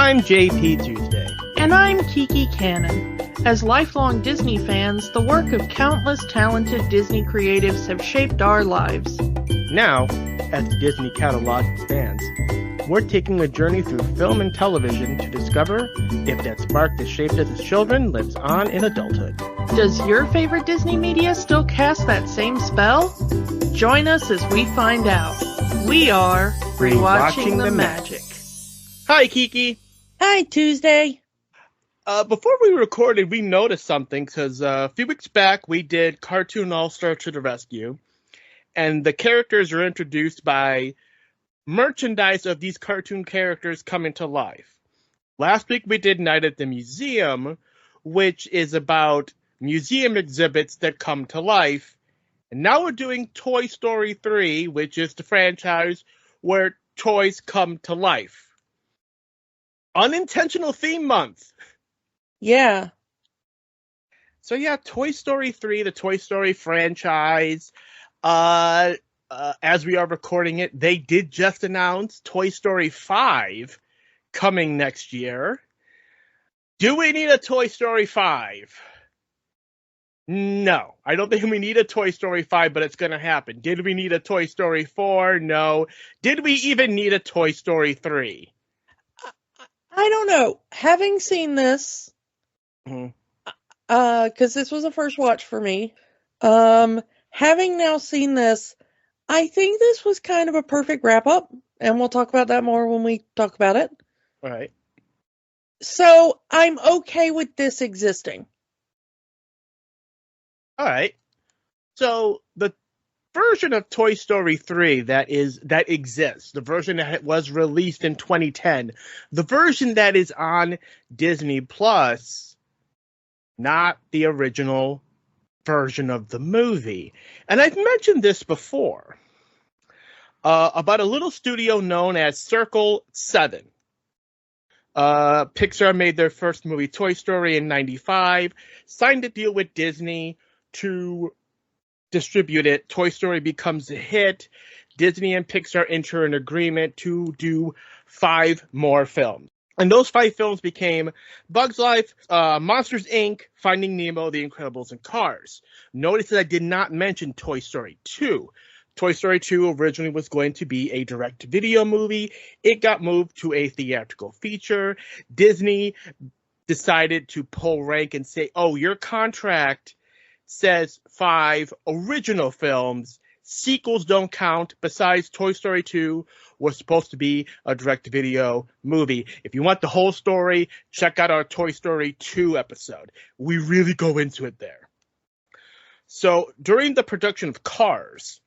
I'm JP Tuesday. And I'm Kiki Cannon. As lifelong Disney fans, the work of countless talented Disney creatives have shaped our lives. Now, as the Disney catalog expands, we're taking a journey through film and television to discover if that spark that shaped us as children lives on in adulthood. Does your favorite Disney media still cast that same spell? Join us as we find out. We are Rewatching the Magic. Hi, Kiki. Hi, Tuesday. Before we recorded, we noticed something because a few weeks back we did Cartoon All-Star to the Rescue, and the characters are introduced by merchandise of these cartoon characters coming to life. Last week we did Night at the Museum, which is about museum exhibits that come to life. And now we're doing Toy Story 3, which is the franchise where toys come to life. Unintentional theme month. Yeah. So yeah, Toy Story 3, the Toy Story franchise. As we are recording it, they did just announce Toy Story 5 coming next year. Do we need a Toy Story 5? No, I don't think we need a Toy Story 5, but it's going to happen. Did we need a Toy Story 4? No. Did we even need a Toy Story 3? I don't know. Having seen this, because this was a first watch for me, having now seen this, I think this was kind of a perfect wrap-up, and we'll talk about that more when we talk about it. All right. So, I'm okay with this existing. All right. So, the version of Toy Story 3 that exists, the version that was released in 2010, the version that is on Disney Plus, not the original version of the movie. And I've mentioned this before about a little studio known as Circle 7. Pixar made their first movie, Toy Story, in 1995, signed a deal with Disney to distribute it. Toy Story becomes a hit. Disney and Pixar enter an agreement to do 5 more films. And those 5 films became Bug's Life, Monsters, Inc., Finding Nemo, The Incredibles, and Cars. Notice that I did not mention Toy Story 2. Toy Story 2 originally was going to be a direct-to-video movie. It got moved to a theatrical feature. Disney decided to pull rank and say, oh, your contract says 5 original films. Sequels don't count. Besides, Toy Story 2 was supposed to be a direct-to-video movie. If you want the whole story, check out our Toy Story 2 episode. We really go into it there. So, during the production of Cars,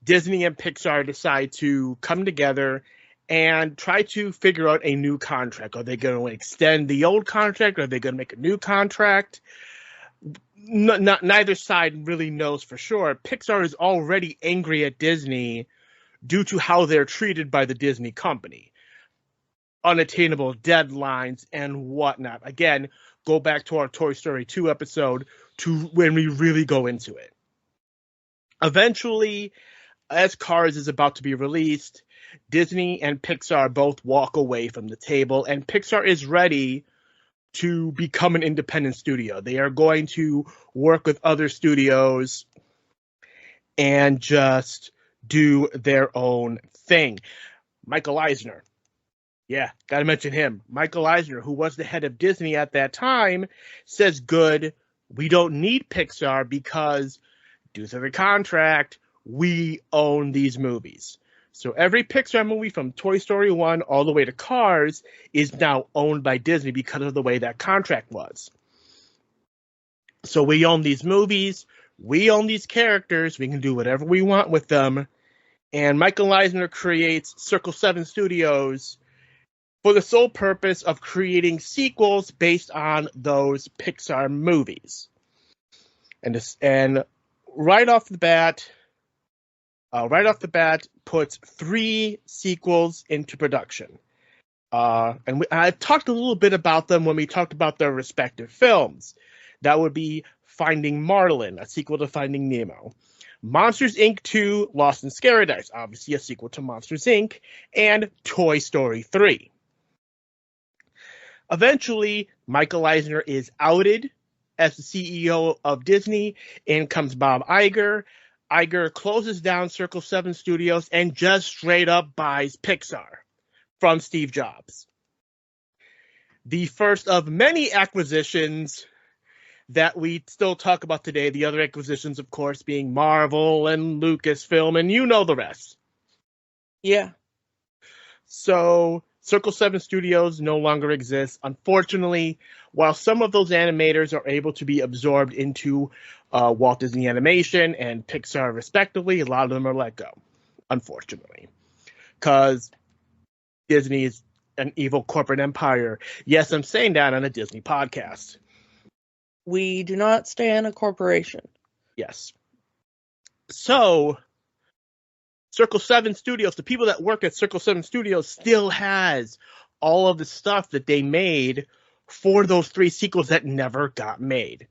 Disney and Pixar decide to come together and try to figure out a new contract. Are they going to extend the old contract? Are they going to make a new contract? Neither side really knows for sure. Pixar is already angry at Disney due to how they're treated by the Disney company. Unattainable deadlines and whatnot. Again, go back to our Toy Story 2 episode to when we really go into it. Eventually, as Cars is about to be released, Disney and Pixar both walk away from the table, and Pixar is ready to become an independent studio. They are going to work with other studios and just do their own thing. Michael Eisner. Yeah, gotta mention him. Michael Eisner, who was the head of Disney at that time, says, good, we don't need Pixar because due to the contract, we own these movies. So every Pixar movie from Toy Story 1 all the way to Cars is now owned by Disney because of the way that contract was. So we own these movies, we own these characters, we can do whatever we want with them. And Michael Eisner creates Circle 7 Studios for the sole purpose of creating sequels based on those Pixar movies. And right off the bat, puts 3 sequels into production. I talked a little bit about them when we talked about their respective films. That would be Finding Marlin, a sequel to Finding Nemo. Monsters, Inc. 2, Lost in Paradise, obviously a sequel to Monsters, Inc., and Toy Story 3. Eventually, Michael Eisner is outed as the CEO of Disney. In comes Bob Iger. Iger closes down Circle 7 Studios and just straight up buys Pixar from Steve Jobs. The first of many acquisitions that we still talk about today. The other acquisitions, of course, being Marvel and Lucasfilm, and you know the rest. Yeah. So Circle 7 Studios no longer exists. Unfortunately, while some of those animators are able to be absorbed into Walt Disney Animation and Pixar respectively, a lot of them are let go, unfortunately. Because Disney is an evil corporate empire. Yes, I'm saying that on a Disney podcast. We do not stand a corporation. Yes. So, Circle 7 Studios, the people that work at Circle 7 Studios still has all of the stuff that they made for those 3 sequels that never got made.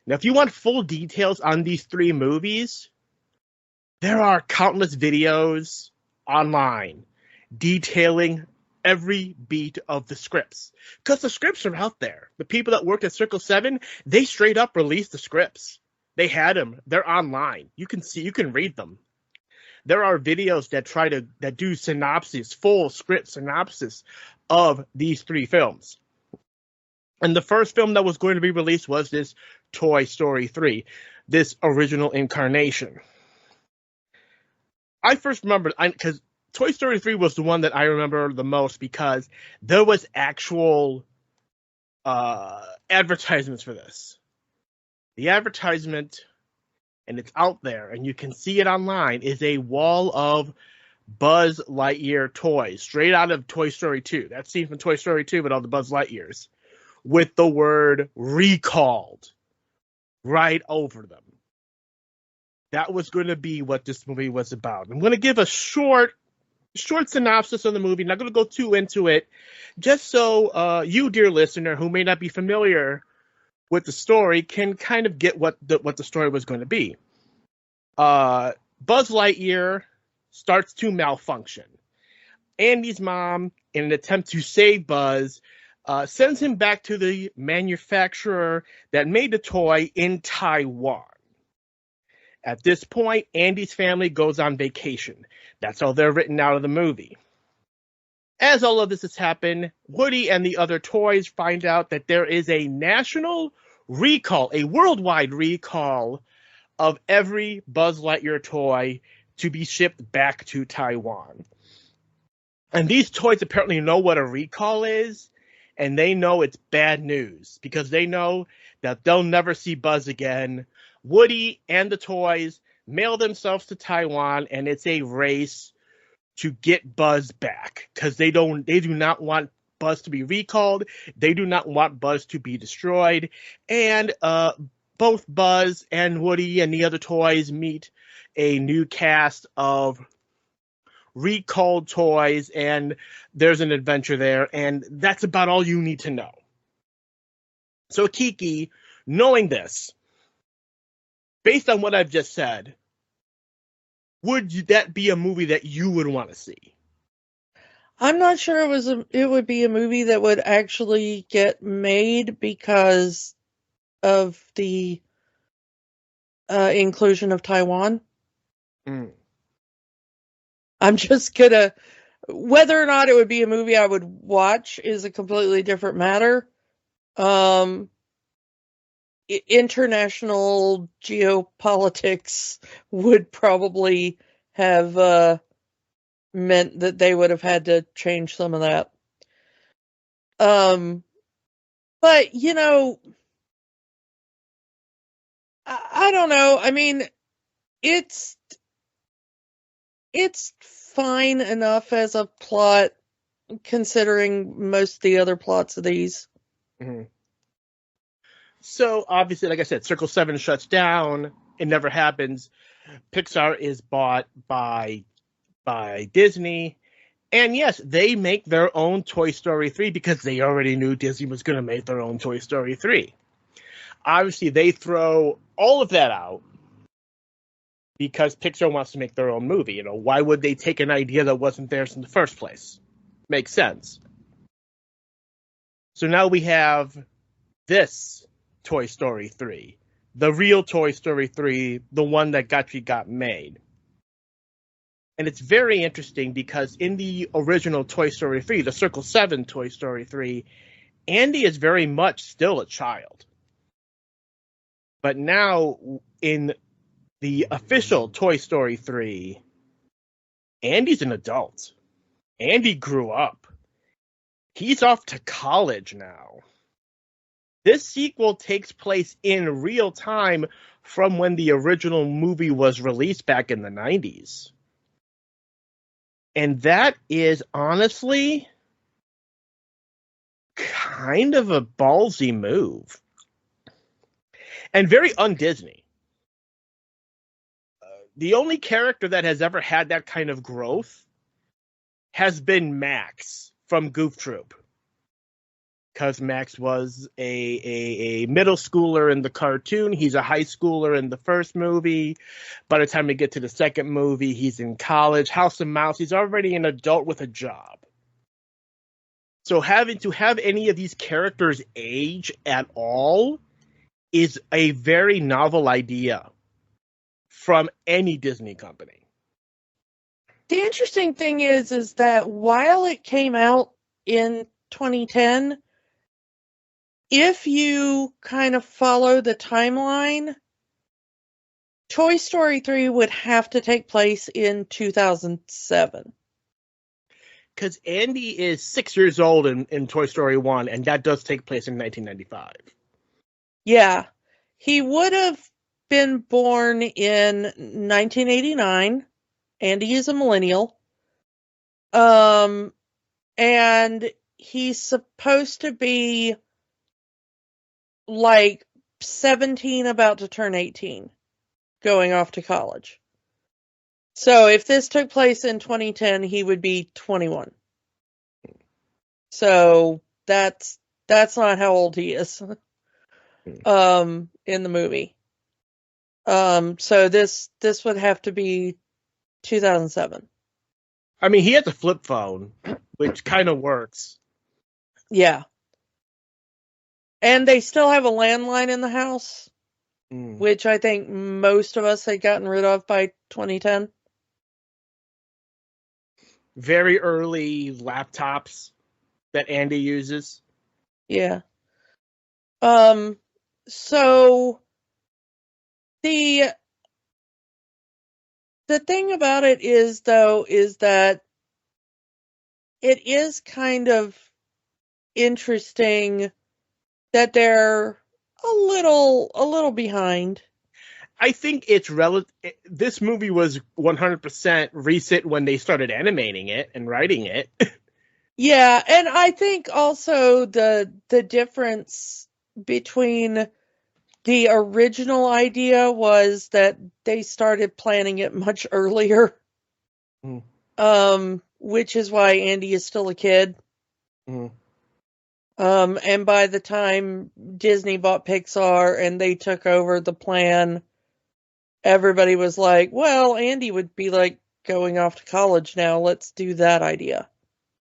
Now, if you want full details on these 3 movies, there are countless videos online detailing every beat of the scripts. Because the scripts are out there. The people that worked at Circle 7, they straight up released the scripts. They had them. They're online. You can read them. There are videos that do synopsis, full script synopsis of these 3 films. And the first film that was going to be released was this Toy Story 3, this original incarnation. I first remember, because Toy Story 3 was the one that I remember the most because there was actual advertisements for this. The advertisement, and it's out there, and you can see it online, is a wall of Buzz Lightyear toys, straight out of Toy Story 2. That scene from Toy Story 2 with all the Buzz Lightyears, with the word recalled right over them. That was going to be what this movie was about. I'm going to give a short synopsis of the movie. Not going to go too into it, just so you, dear listener, who may not be familiar with the story, can kind of get what the story was going to be. Buzz Lightyear starts to malfunction. Andy's mom, in an attempt to save Buzz, sends him back to the manufacturer that made the toy in Taiwan. At this point, Andy's family goes on vacation. That's how they're written out of the movie. As all of this has happened, Woody and the other toys find out that there is a national recall, a worldwide recall of every Buzz Lightyear toy to be shipped back to Taiwan. And these toys apparently know what a recall is, and they know it's bad news because they know that they'll never see Buzz again. Woody and the toys mail themselves to Taiwan, and it's a race to get Buzz back because they do not want Buzz to be recalled. They do not want Buzz to be destroyed. And both Buzz and Woody and the other toys meet a new cast of recalled toys, and there's an adventure there, and that's about all you need to know. So Kiki, knowing this, based on what I've just said, would that be a movie that you would want to see? I'm not sure it would be a movie that would actually get made because of the inclusion of Taiwan. I'm just gonna, whether or not it would be a movie I would watch is a completely different matter. International geopolitics would probably have meant that they would have had to change some of that. But, you know, I don't know. I mean, it's fine enough as a plot considering most of the other plots of these. Mm-hmm. So, obviously, like I said, Circle 7 shuts down. It never happens. Pixar is bought by Disney. And yes, they make their own Toy Story 3 because they already knew Disney was going to make their own Toy Story 3. Obviously, they throw all of that out because Pixar wants to make their own movie. You know, why would they take an idea that wasn't theirs in the first place? Makes sense. So now we have this Toy Story 3, the real Toy Story 3, the one that got made. And it's very interesting because in the original Toy Story 3, the Circle 7 Toy Story 3, Andy is very much still a child. But now in the official Toy Story 3, Andy's an adult. Andy grew up. He's off to college now. This sequel takes place in real time from when the original movie was released back in the 90s. And that is honestly kind of a ballsy move. And very un-Disney. The only character that has ever had that kind of growth has been Max from Goof Troop. Because Max was a middle schooler in the cartoon. He's a high schooler in the first movie. By the time we get to the second movie, he's in college. House of Mouse, he's already an adult with a job. So having to have any of these characters age at all is a very novel idea from any Disney company. The interesting thing is that while it came out in 2010, if you kind of follow the timeline, Toy Story 3 would have to take place in 2007. Because Andy is 6 years old in Toy Story 1, and that does take place in 1995. Yeah. He would have been born in 1989. Andy is a millennial. And he's supposed to be like 17, about to turn 18, going off to college. So if this took place in 2010, he would be 21. So that's not how old he is in the movie. So this would have to be 2007. I mean, he has a flip phone, which kind of works. Yeah. And they still have a landline in the house, which I think most of us had gotten rid of by 2010. Very early laptops that Andy uses. Yeah. So the thing about it is that it is kind of interesting that they're a little behind. I think it's this movie was 100% recent when they started animating it and writing it. Yeah, and I think also the difference between the original idea was that they started planning it much earlier. Which is why Andy is still a kid. And by the time Disney bought Pixar and they took over the plan, everybody was like, well, Andy would be like going off to college now. Let's do that idea.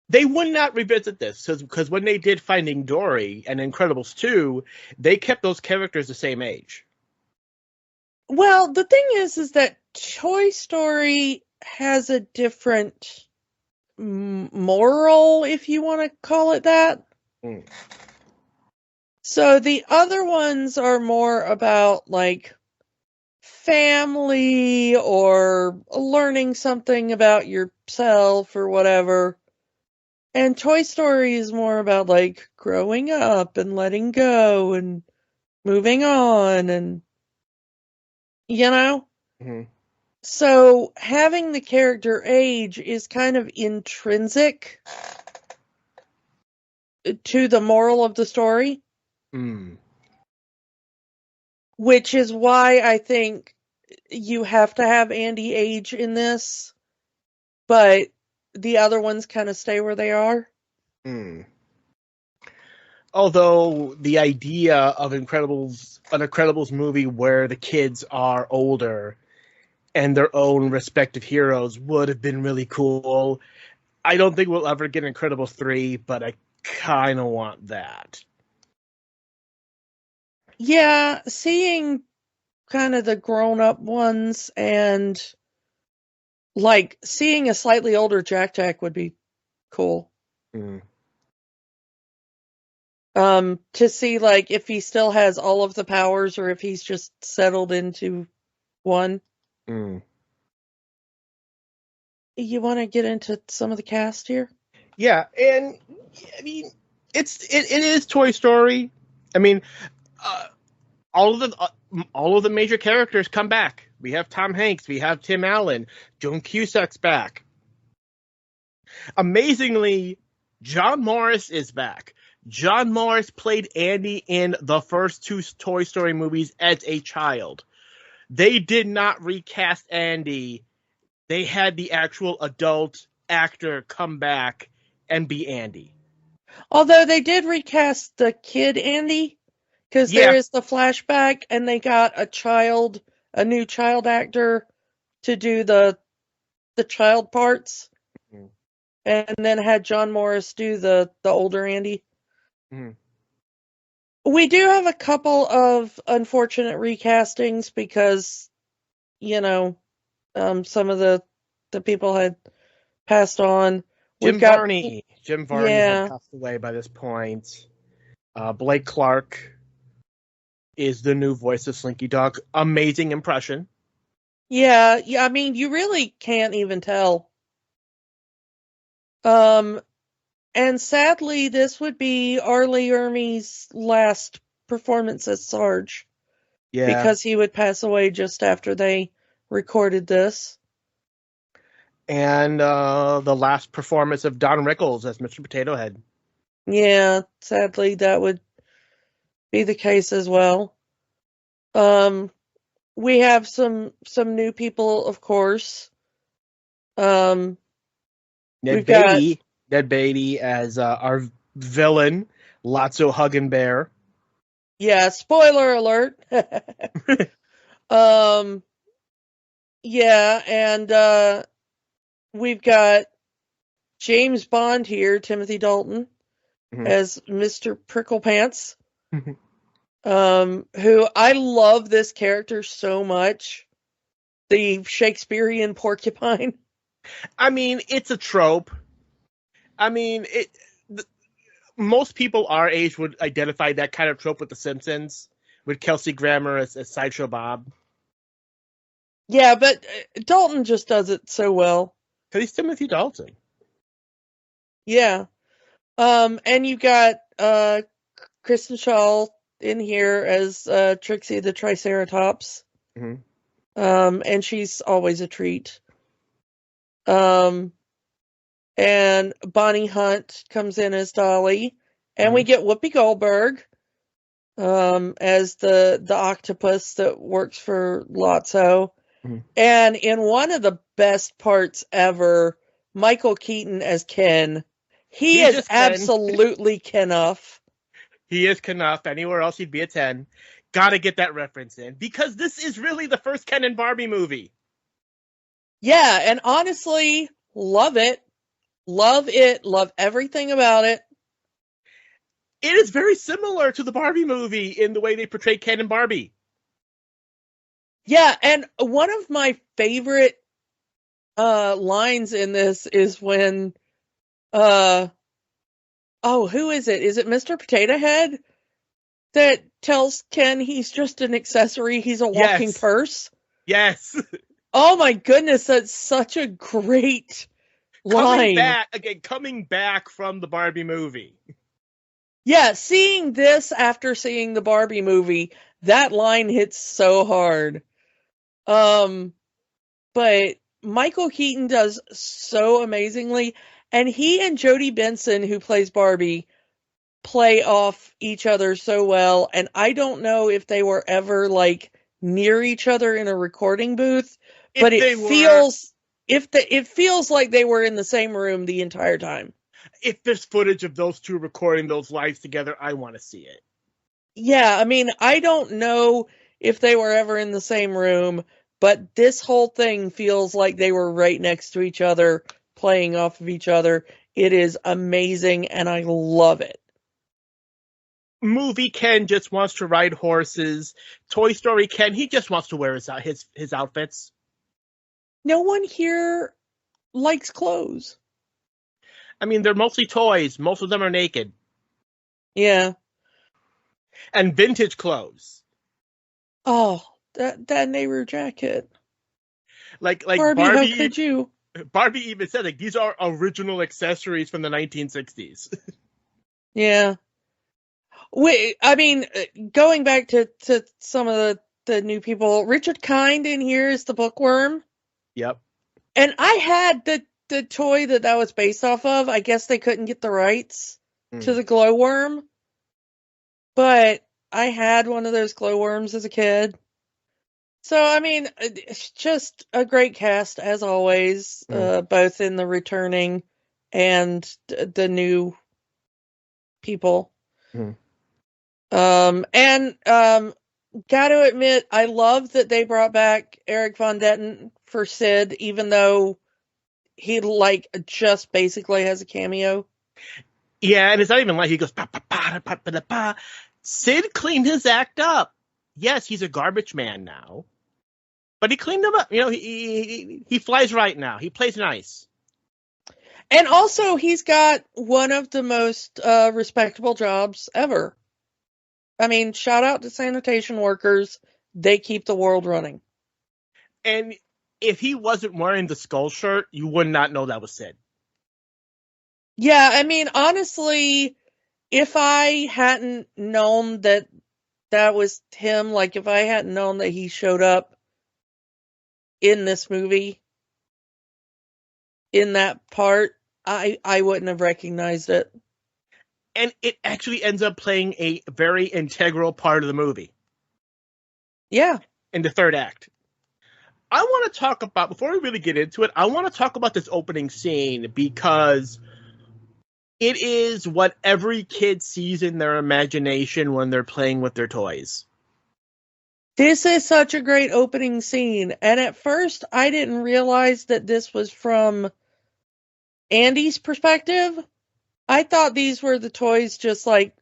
They would not revisit this because when they did Finding Dory and Incredibles 2, they kept those characters the same age. Well, the thing is that Toy Story has a different moral, if you want to call it that. So the other ones are more about like family or learning something about yourself or whatever. And Toy Story is more about like growing up and letting go and moving on and, you know? So having the character age is kind of intrinsic to the moral of the story. Which is why I think you have to have Andy age in this, but the other ones kind of stay where they are. Although the idea of an Incredibles movie where the kids are older and their own respective heroes would have been really cool. I don't think we'll ever get Incredibles 3, but I kind of want that. Yeah, seeing kind of the grown-up ones and like seeing a slightly older Jack Jack would be cool. Mm. To see like if he still has all of the powers or if he's just settled into one. Mm. You want to get into some of the cast here? Yeah, and I mean, it is Toy Story. I mean, all of the major characters come back. We have Tom Hanks, we have Tim Allen, Joan Cusack's back. Amazingly, John Morris is back. John Morris played Andy in the first two Toy Story movies as a child. They did not recast Andy. They had the actual adult actor come back and be Andy. Although they did recast the kid Andy, because there is the flashback, and they got a new child actor to do the child parts, and then had John Morris do the older Andy. Mm-hmm. We do have a couple of unfortunate recastings because, some of the people had passed on. Jim Varney Yeah. had passed away by this point. Blake Clark is the new voice of Slinky Dog. Amazing impression. Yeah, I mean, you really can't even tell. And sadly, this would be R. Lee Ermey's last performance as Sarge. Yeah. Because he would pass away just after they recorded this. And the last performance of Don Rickles as Mr. Potato Head. Yeah, sadly, that would be the case as well. We have some new people, of course. Ned Beatty as our villain, Lotso Huggin' Bear. Yeah, spoiler alert. Yeah, and we've got James Bond here, Timothy Dalton, as Mr. Pricklepants. Who I love this character so much. The Shakespearean porcupine. I mean, it's a trope. I mean, most people our age would identify that kind of trope with The Simpsons, with Kelsey Grammer as Sideshow Bob. Yeah, but Dalton just does it so well. Because he's Timothy Dalton. Yeah. And you got Kristen Schaal in here as Trixie the Triceratops. And she's always a treat. And Bonnie Hunt comes in as Dolly. And we get Whoopi Goldberg as the octopus that works for Lotso. And in one of the best parts ever, Michael Keaton as Ken. He is absolutely Ken-uff. He is Ken-uff. Anywhere else he'd be a 10. Gotta get that reference in. Because this is really the first Ken and Barbie movie. Yeah, and honestly, love it. Love it. Love everything about it. It is very similar to the Barbie movie in the way they portray Ken and Barbie. Yeah, and one of my favorite lines in this is when who is it? Is it Mr. Potato Head that tells Ken he's just an accessory, he's a walking purse? Yes. Oh my goodness, that's such a great line. Coming back from the Barbie movie. Yeah, seeing this after seeing the Barbie movie, that line hits so hard. But Michael Keaton does so amazingly, and he and Jodie Benson, who plays Barbie, play off each other so well, and I don't know if they were ever, like, near each other in a recording booth, but it feels like they were in the same room the entire time. If there's footage of those two recording those lives together, I want to see it. Yeah, I mean, I don't know if they were ever in the same room, but this whole thing feels like they were right next to each other, playing off of each other It is amazing, and I love it. Movie Ken just wants to ride horses. Toy Story Ken, he just wants to wear his outfits. No one here likes clothes. I mean, they're mostly toys. Most of them are naked. Yeah. And vintage clothes. Oh, that neighbor jacket. Like Barbie, how could you? Barbie even said, like, these are original accessories from the 1960s. Yeah. Wait, I mean, going back to some of the new people, Richard Kind in here is the bookworm. Yep. And I had the toy that was based off of. I guess they couldn't get the rights to the glowworm. But I had one of those glowworms as a kid. So, I mean, it's just a great cast, as always, both in the returning and the new people. Gotta admit, I love that they brought back Eric Von Detten for Sid, even though he, like, just basically has a cameo. Yeah, and it's not even like he goes, pa, pa, pa, pa, pa, pa, pa. Sid cleaned his act up. Yes, he's a garbage man now. But he cleaned him up. You know, he flies right now. He plays nice. And also, he's got one of the most respectable jobs ever. I mean, shout out to sanitation workers. They keep the world running. And if he wasn't wearing the skull shirt, you would not know that was Sid. Yeah, I mean, honestly, if I hadn't known that was him, like if I hadn't known that he showed up in this movie, in that part, I wouldn't have recognized it. And it actually ends up playing a very integral part of the movie. Yeah. In the third act. I want to talk about, before we really get into it, I want to talk about this opening scene because it is what every kid sees in their imagination when they're playing with their toys. This is such a great opening scene. And at first, I didn't realize that this was from Andy's perspective. I thought these were the toys just like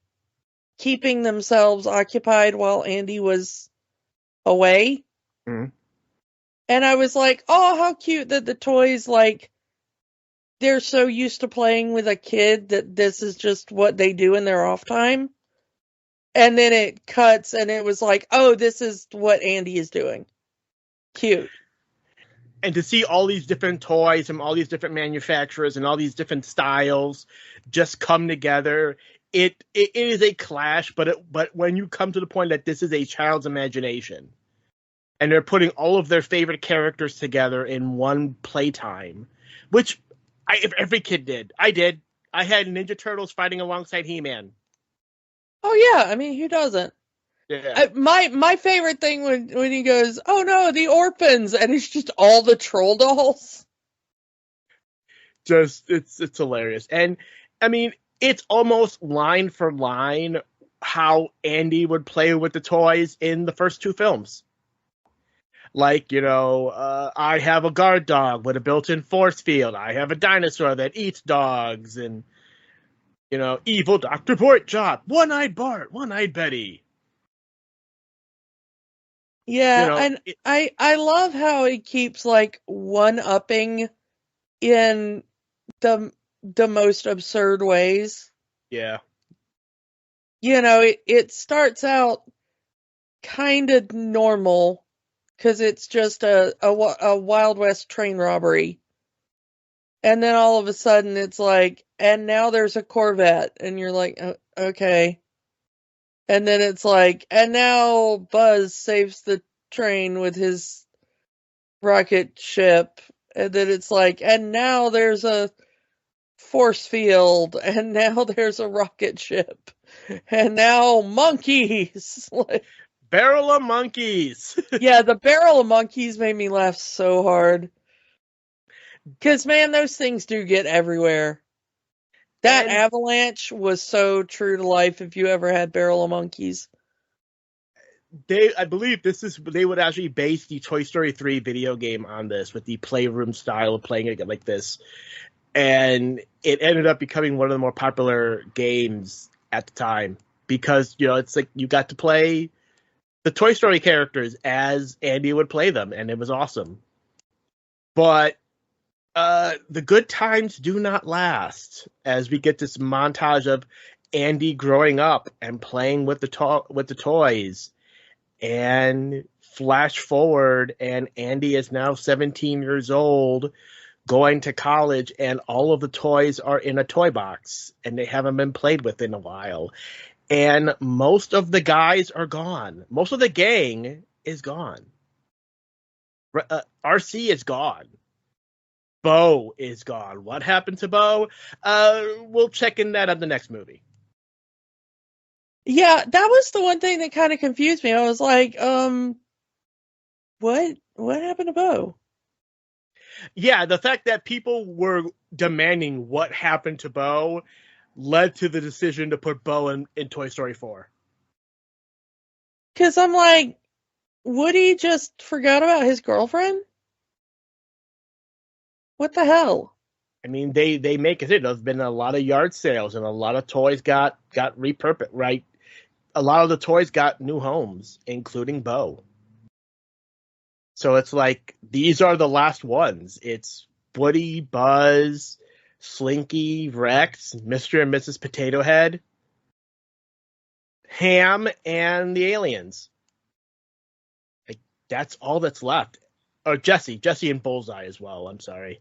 keeping themselves occupied while Andy was away. Mm-hmm. And I was like, oh, how cute that the toys, like, they're so used to playing with a kid that this is just what they do in their off time. And then it cuts and it was like, oh, this is what Andy is doing. Cute. And to see all these different toys from all these different manufacturers and all these different styles just come together, it is a clash, but when you come to the point that this is a child's imagination and they're putting all of their favorite characters together in one playtime, which every kid did. I did. I had Ninja Turtles fighting alongside He-Man. Oh yeah, I mean, who doesn't? Yeah. My favorite thing when he goes, oh no, the orphans, and it's just all the troll dolls. Just it's hilarious. And I mean, it's almost line for line how Andy would play with the toys in the first two films. Like, you know, I have a guard dog with a built-in force field. I have a dinosaur that eats dogs, and, you know, evil Dr. Porkchop, one-eyed Bart, one-eyed Betty. Yeah, You know, and I love how he keeps like one-upping in the most absurd ways. Yeah. You know, it starts out kind of normal because it's just a Wild West train robbery. And then all of a sudden it's like, and now there's a Corvette, and you're like, okay. And then it's like, and now Buzz saves the train with his rocket ship. And then it's like, and now there's a force field, and now there's a rocket ship, and now monkeys. Barrel of monkeys. Yeah, the barrel of monkeys made me laugh so hard. Because, man, those things do get everywhere. That avalanche was so true to life if you ever had barrel of monkeys. I believe they would actually base the Toy Story 3 video game on this with the playroom style of playing it like this. And it ended up becoming one of the more popular games at the time because, it's like you got to play the Toy Story characters as Andy would play them, and it was awesome. But the good times do not last as we get this montage of Andy growing up and playing with the toys, and flash forward, and Andy is now 17 years old, going to college, and all of the toys are in a toy box, and they haven't been played with in a while. And most of the guys are gone. Most of the gang is gone. RC is gone. Bo is gone. What happened to Bo? We'll check in that on the next movie. Yeah, that was the one thing that kind of confused me. I was like, what happened to Bo? Yeah, the fact that people were demanding what happened to Bo led to the decision to put Bo in Toy Story 4. Because I'm like, Woody just forgot about his girlfriend? What the hell? I mean, they make it. There's been a lot of yard sales, and a lot of toys got repurposed, right? A lot of the toys got new homes, including Bo. So it's like, these are the last ones. It's Woody, Buzz, Slinky, Rex, Mr. and Mrs. Potato Head, Ham, and the aliens. Like, that's all that's left. Oh, Jesse and Bullseye as well. I'm sorry.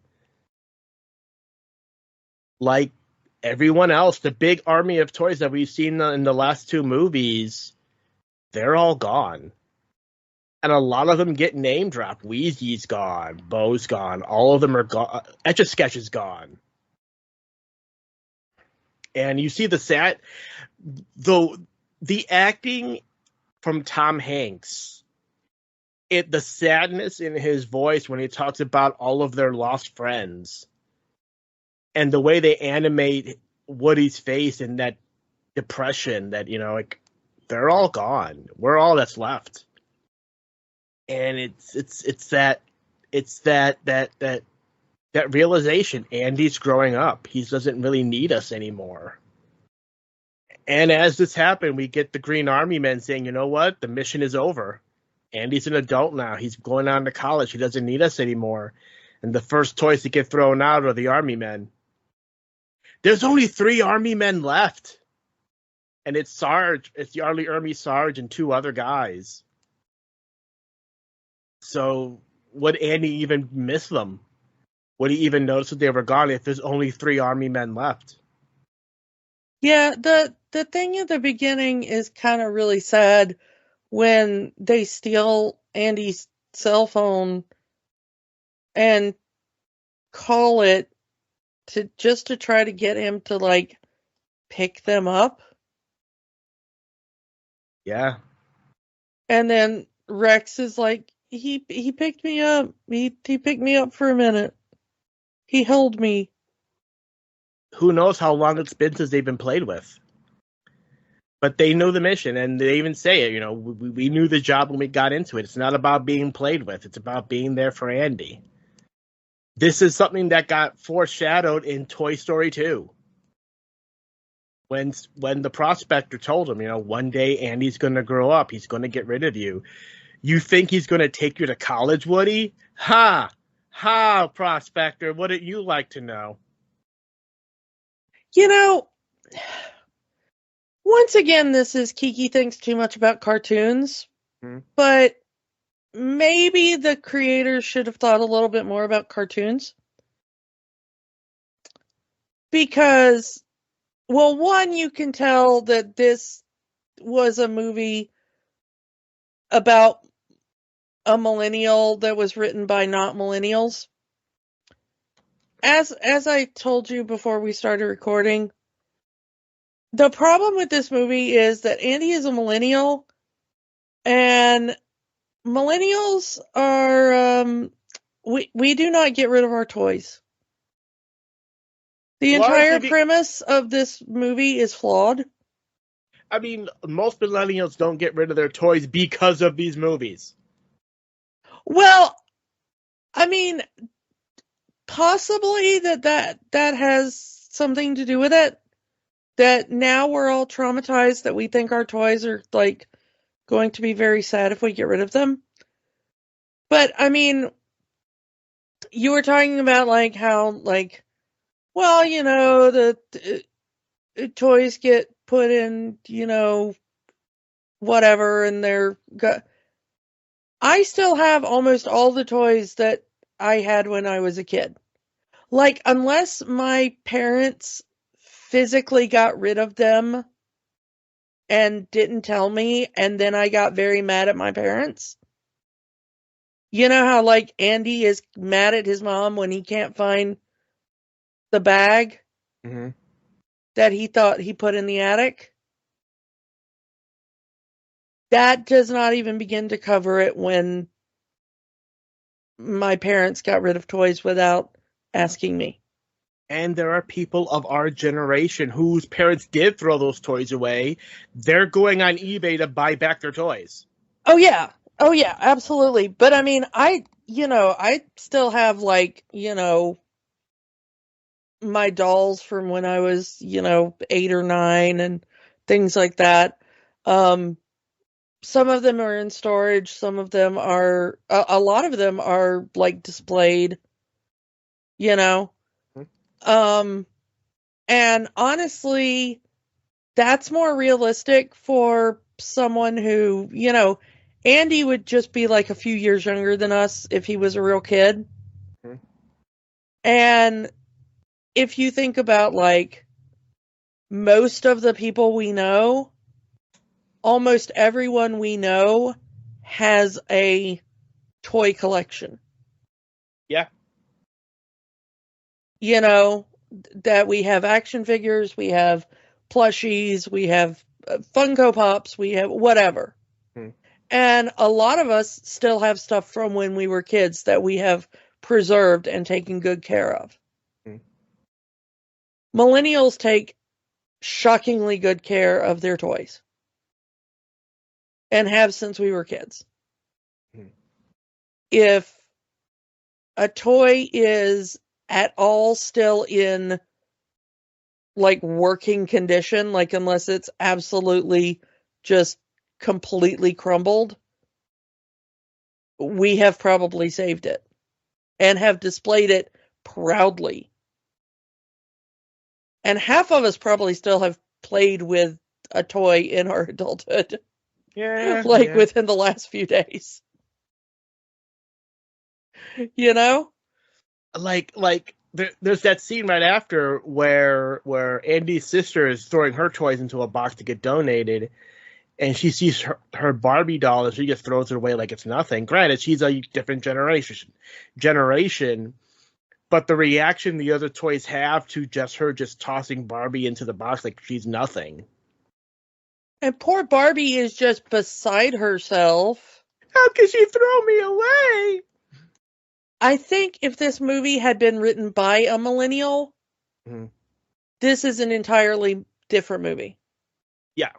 Like everyone else, the big army of toys that we've seen in the last two movies, they're all gone. And a lot of them get name dropped. Wheezy's gone. Bo's gone. All of them are gone. Etch-a-Sketch is gone. And you see the acting from Tom Hanks, the sadness in his voice when he talks about all of their lost friends, and the way they animate Woody's face and that depression, that, like, they're all gone. We're all that's left. And it's that realization. Andy's growing up. He doesn't really need us anymore. And as this happened, we get the Green Army men saying, you know what? The mission is over. Andy's an adult now. He's going on to college. He doesn't need us anymore. And the first toys to get thrown out are the Army men. There's only 3 Army men left. And it's Sarge. It's the Army Sarge and 2 other guys. So would Andy even miss them? Would he even notice that they were gone if there's only 3 Army men left? Yeah, the thing at the beginning is kind of really sad when they steal Andy's cell phone and call it to try to get him to, like, pick them up. Yeah. And then Rex is like, he picked me up. He picked me up for a minute. He held me. Who knows how long it's been since they've been played with. But they know the mission, and they even say it, we knew the job when we got into it. It's not about being played with. It's about being there for Andy. This is something that got foreshadowed in Toy Story 2. When the prospector told him, one day Andy's going to grow up. He's going to get rid of you. You think he's going to take you to college, Woody? Ha! Ha, prospector. Wouldn't you like to know? Once again, this is Kiki thinks too much about cartoons, but maybe the creators should have thought a little bit more about cartoons. Because, well, one, you can tell that this was a movie about a millennial that was written by not millennials. As I told you before we started recording, the problem with this movie is that Andy is a millennial, and millennials are, we do not get rid of our toys. The entire premise of this movie is flawed. I mean, most millennials don't get rid of their toys because of these movies. Well, I mean, possibly that has something to do with it. That now we're all traumatized that we think our toys are, like, going to be very sad if we get rid of them. But, I mean, you were talking about, like, how, like, well, you know, the toys get put in, you know, whatever, and I still have almost all the toys that I had when I was a kid. Like, unless my parents physically got rid of them and didn't tell me, and then I got very mad at my parents. You know how, like, Andy is mad at his mom when he can't find the bag that he thought he put in the attic? That does not even begin to cover it when my parents got rid of toys without asking me. And there are people of our generation whose parents did throw those toys away. They're going on eBay to buy back their toys. Oh yeah, absolutely. But I mean, I still have, like, my dolls from when I was, 8 or 9 and things like that. Some of them are in storage. Some of them are, a lot of them are, like, displayed, you know. And honestly, that's more realistic for someone who, Andy would just be like a few years younger than us if he was a real kid. And if you think about, like, most of the people we know, almost everyone we know has a toy collection. Yeah. You know, that we have action figures, we have plushies, we have Funko Pops, we have whatever. And a lot of us still have stuff from when we were kids that we have preserved and taken good care of. Millennials take shockingly good care of their toys. And have since we were kids. If a toy is at all still in, like, working condition, like, unless it's absolutely just completely crumbled, we have probably saved it and have displayed it proudly. And half of us probably still have played with a toy in our adulthood. Yeah. Within the last few days. You know? Like there's that scene right after where Andy's sister is throwing her toys into a box to get donated, and she sees her Barbie doll and she just throws it away like it's nothing. Granted, she's a different generation, but the reaction the other toys have to her just tossing Barbie into the box like she's nothing. And poor Barbie is just beside herself. How can she throw me away? I think if this movie had been written by a millennial, this is an entirely different movie. Yeah.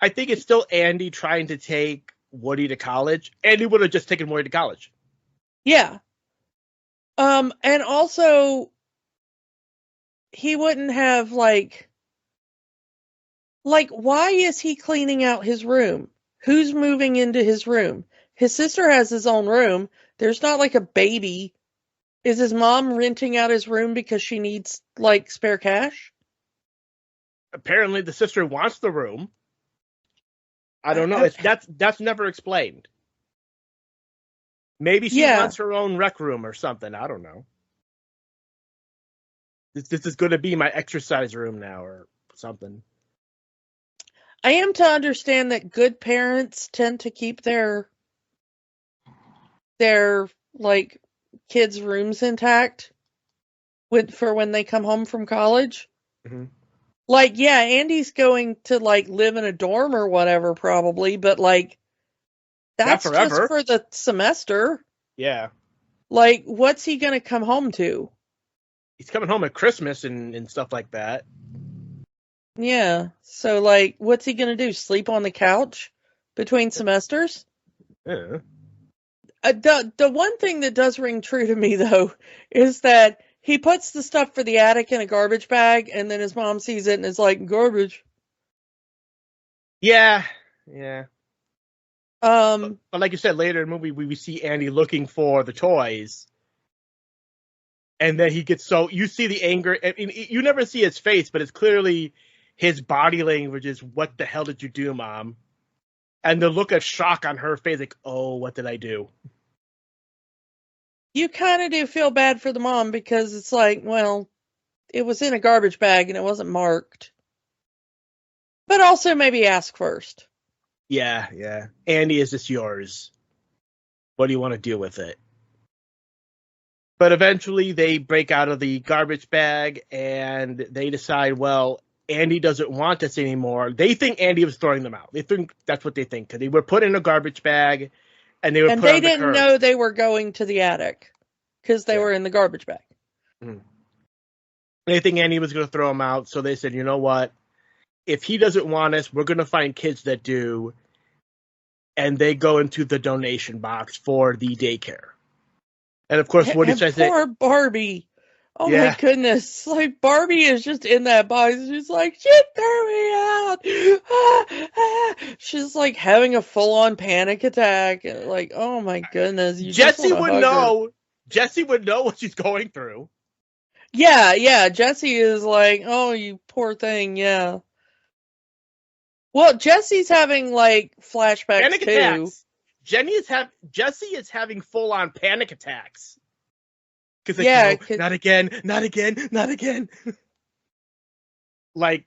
I think it's still Andy trying to take Woody to college. Andy would have just taken Woody to college. Yeah. And also, he wouldn't have, like, why is he cleaning out his room? Who's moving into his room? His sister has his own room. There's not, like, a baby. Is his mom renting out his room because she needs, like, spare cash? Apparently the sister wants the room. I don't know. That's never explained. Maybe she wants her own rec room or something. I don't know. This is going to be my exercise room now or something. I am to understand that good parents tend to keep their like, kids' rooms intact for when they come home from college. Like, yeah, Andy's going to, like, live in a dorm or whatever probably, but, like, that's just for the semester. Yeah. Like, what's he going to come home to? He's coming home at Christmas and stuff like that. Yeah. So, like, what's he going to do? Sleep on the couch between semesters? Yeah. The one thing that does ring true to me, though, is that he puts the stuff for the attic in a garbage bag, and then his mom sees it and is like, garbage. Yeah, yeah. Um, But like you said, later in the movie, we see Andy looking for the toys. And then he gets so, you see the anger, and you never see his face, but it's clearly his body language is, what the hell did you do, Mom? And the look of shock on her face, like, oh, what did I do? you kind of do feel bad for the mom because it's like, well, it was in a garbage bag and it wasn't marked. But also maybe ask first. Yeah, yeah. Andy, is this yours? What do you want to do with it? But eventually they break out of the garbage bag and they decide, well, Andy doesn't want this anymore. They think Andy was throwing them out. They think that's what they think, because they were put in a garbage bag and they were And put they on the didn't curb. know they were going to the attic because they Yeah. were in the garbage bag. Mm. They think Andy was going to throw them out, so they said, you know what? If he doesn't want us, we're going to find kids that do. And they go into the donation box for the daycare. And of course, Woody And says poor Barbie. Oh my yeah. goodness. Like, Barbie is just in that box. She's like, she threw me out. She's like having a full-on panic attack. And like, oh my goodness. You just Jesse want to would hug her. know. Jesse would know what she's going through. Yeah. Jesse is like, oh, you poor thing. Yeah. Well, Jesse's having like flashbacks Panic too. attacks. Jesse is having full on panic attacks. Because not again, not again, not again. Like,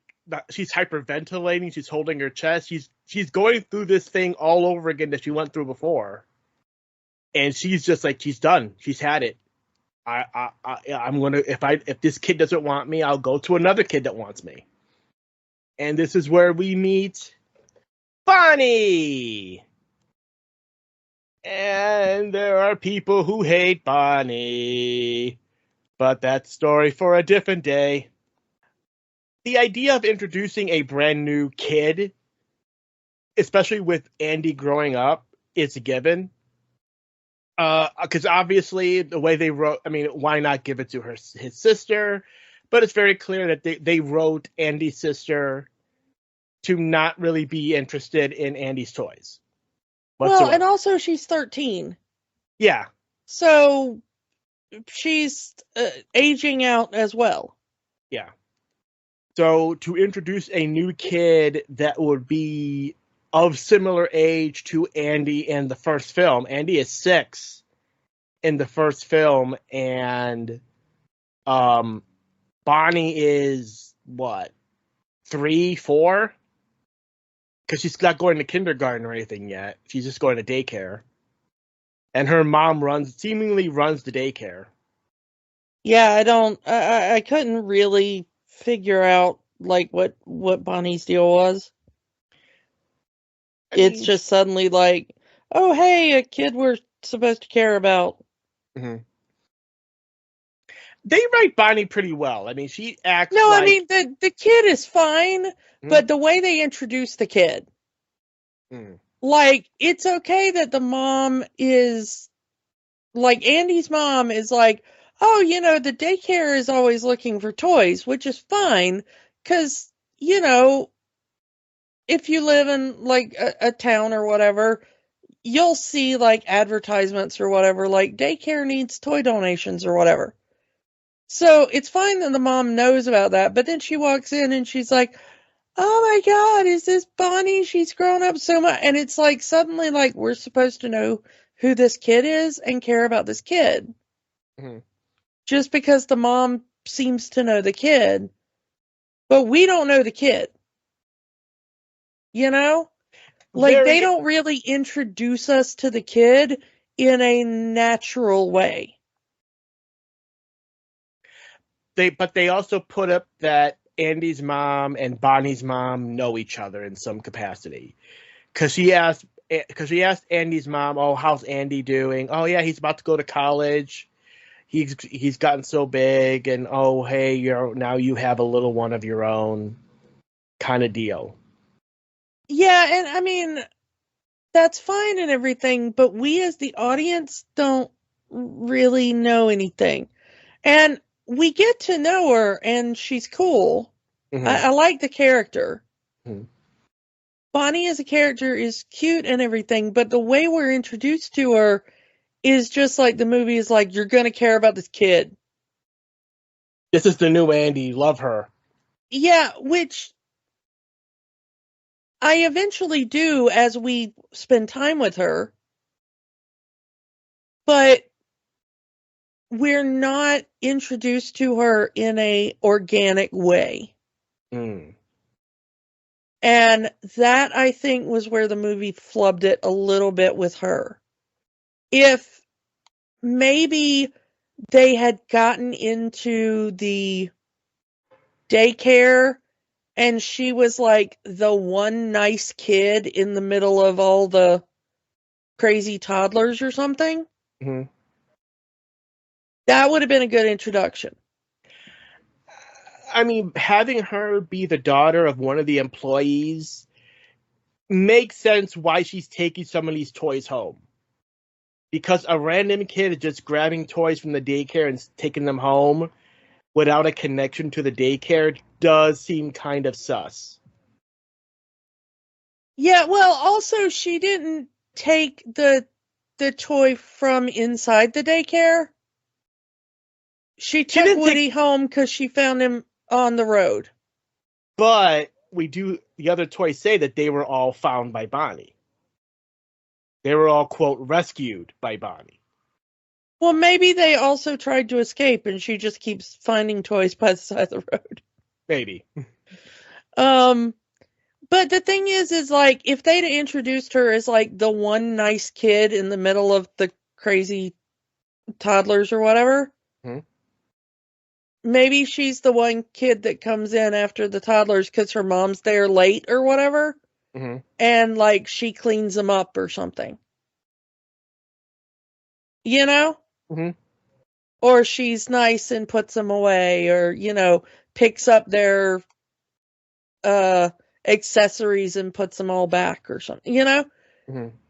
she's hyperventilating. She's holding her chest. She's going through this thing all over again that she went through before. And she's just like, she's done. She's had it. I'm gonna, if this kid doesn't want me, I'll go to another kid that wants me. And this is where we meet Bonnie. And there are people who hate Bonnie, but that's story for a different day. The idea of introducing a brand new kid, especially with Andy growing up, is a given. Because obviously the way they wrote, I mean, why not give it to his sister? But it's very clear that they wrote Andy's sister to not really be interested in Andy's toys whatsoever. Well, and also she's 13. Yeah. So she's aging out as well. Yeah. So to introduce a new kid that would be of similar age to Andy in the first film. Andy is 6 in the first film, and Bonnie is what, 3, 4? Because she's not going to kindergarten or anything yet. She's just going to daycare. And her mom seemingly runs the daycare. Yeah, I couldn't really figure out like what Bonnie's deal was. It's just suddenly like, oh hey, a kid we're supposed to care about. Mm-hmm. They write Bonnie pretty well. I mean, she acts. No, like... I mean the kid is fine, but the way they introduce the kid, like, it's okay that the mom is like, Andy's mom is like, oh, the daycare is always looking for toys, which is fine, because if you live in like a town or whatever, you'll see like advertisements or whatever, like daycare needs toy donations or whatever. So it's fine that the mom knows about that, but then she walks in and she's like, oh my God, is this Bonnie? She's grown up so much. And it's like, suddenly, like, we're supposed to know who this kid is and care about this kid. Mm-hmm. Just because the mom seems to know the kid, but we don't know the kid. Like, they don't really introduce us to the kid in a natural way. But they also put up that Andy's mom and Bonnie's mom know each other in some capacity. Because she asked Andy's mom, oh, how's Andy doing? Oh, yeah, he's about to go to college. He's gotten so big, and oh, hey, now you have a little one of your own, kind of deal. Yeah, and I mean, that's fine and everything, but we as the audience don't really know anything. And we get to know her, and she's cool. I like the character. Mm-hmm. Bonnie as a character is cute and everything, but the way we're introduced to her is just like the movie is like, you're going to care about this kid. This is the new Andy. Love her. Yeah, which I eventually do as we spend time with her. But we're not introduced to her in a organic way. Mm. And that, I think, was where the movie flubbed it a little bit with her. If maybe they had gotten into the daycare and she was like the one nice kid in the middle of all the crazy toddlers or something, Mm-hmm. that would have been a good introduction. I mean, having her be the daughter of one of the employees makes sense why she's taking some of these toys home. Because a random kid is just grabbing toys from the daycare and taking them home without a connection to the daycare does seem kind of sus. Yeah, well, also she didn't take the toy from inside the daycare. She took Woody home because she found him on the road. But the other toys say that they were all found by Bonnie. They were all, quote, rescued by Bonnie. Well, maybe they also tried to escape and she just keeps finding toys by the side of the road. Maybe. But the thing is like, if they'd introduced her as like the one nice kid in the middle of the crazy toddlers or whatever, maybe she's the one kid that comes in after the toddlers because her mom's there late or whatever, and like she cleans them up or something. You know? Or she's nice and puts them away, or, you know, picks up their accessories and puts them all back or something, you know?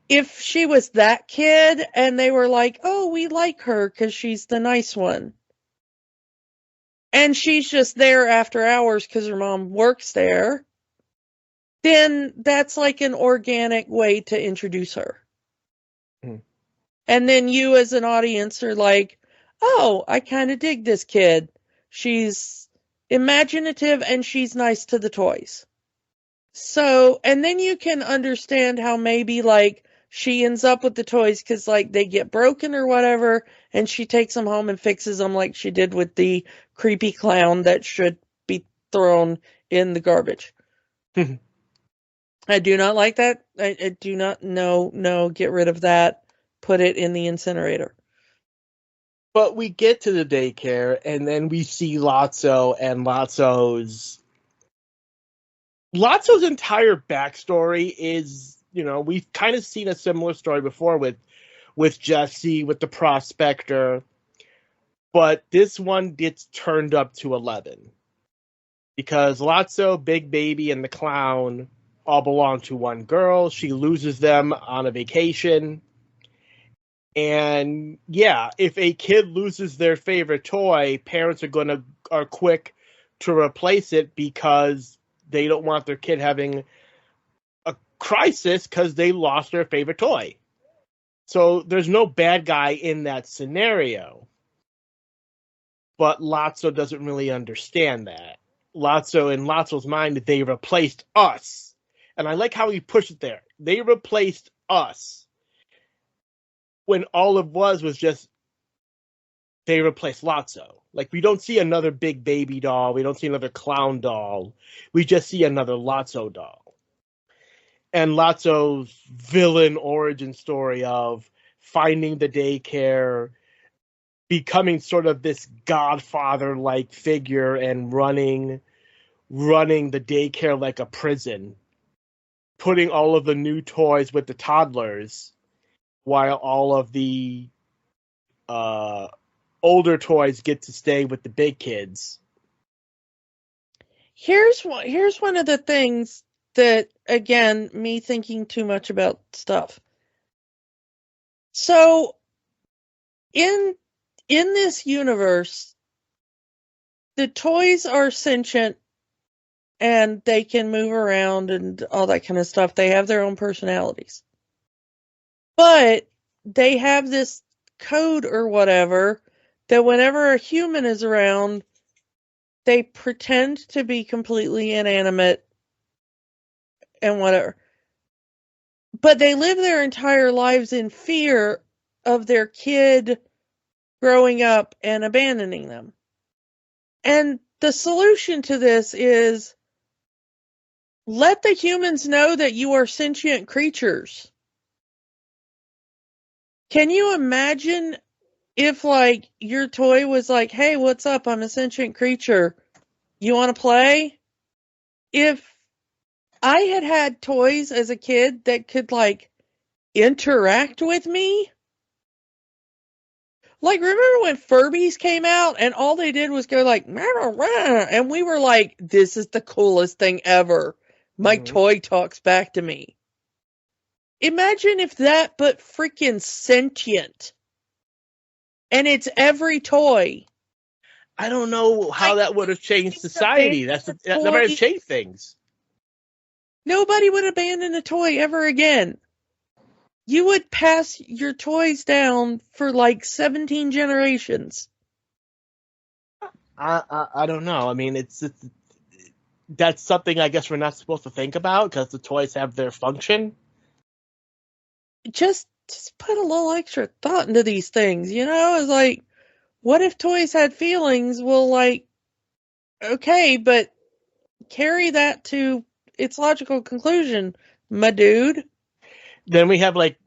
If she was that kid and they were like, oh, we like her because she's the nice one, and she's just there after hours because her mom works there, then that's like an organic way to introduce her. And then you as an audience are like, oh, I kind of dig this kid. She's imaginative and she's nice to the toys. So, and then you can understand how maybe like she ends up with the toys because like they get broken or whatever, and she takes them home and fixes them like she did with the creepy clown that should be thrown in the garbage. I do not like that. I do not, no, get rid of that. Put it in the incinerator. But we get to the daycare, and then we see Lotso, and Lotso's entire backstory is, you know, we've kind of seen a similar story before with Jesse, with the prospector, but this one gets turned up to 11. Because Lotso, Big Baby, and the clown all belong to one girl. She loses them on a vacation. And yeah, if a kid loses their favorite toy, parents are quick to replace it because they don't want their kid having a crisis because they lost their favorite toy. So there's no bad guy in that scenario. But Lotso doesn't really understand that. In Lotso's mind, they replaced us. And I like how he pushed it there. They replaced us. When all it was just they replaced Lotso. Like, we don't see another Big Baby doll. We don't see another clown doll. We just see another Lotso doll. And Lotso's villain origin story of finding the daycare, becoming sort of this godfather-like figure and running the daycare like a prison, putting all of the new toys with the toddlers while all of the older toys get to stay with the big kids. Here's one of the things that, again, me thinking too much about stuff. So, in this universe, the toys are sentient and they can move around and all that kind of stuff. They have their own personalities. But they have this code or whatever that whenever a human is around, they pretend to be completely inanimate and whatever. But they live their entire lives in fear of their kid growing up and abandoning them. And the solution to this is let the humans know that you are sentient creatures. Can you imagine if, like, your toy was like, hey, what's up? I'm a sentient creature. You want to play? If I had toys as a kid that could, like, interact with me. Like, remember when Furbies came out and all they did was go like, and we were like, this is the coolest thing ever. My toy talks back to me. Imagine if that, but freaking sentient. And it's every toy. I don't know how that would have changed society. That might have changed things. Nobody would abandon a toy ever again. You would pass your toys down for like 17 generations. I don't know. I mean, it's that's something I guess we're not supposed to think about because the toys have their function. Just put a little extra thought into these things, you know? It's like, what if toys had feelings? Well, like, okay, but carry that to its logical conclusion, my dude. Then we have like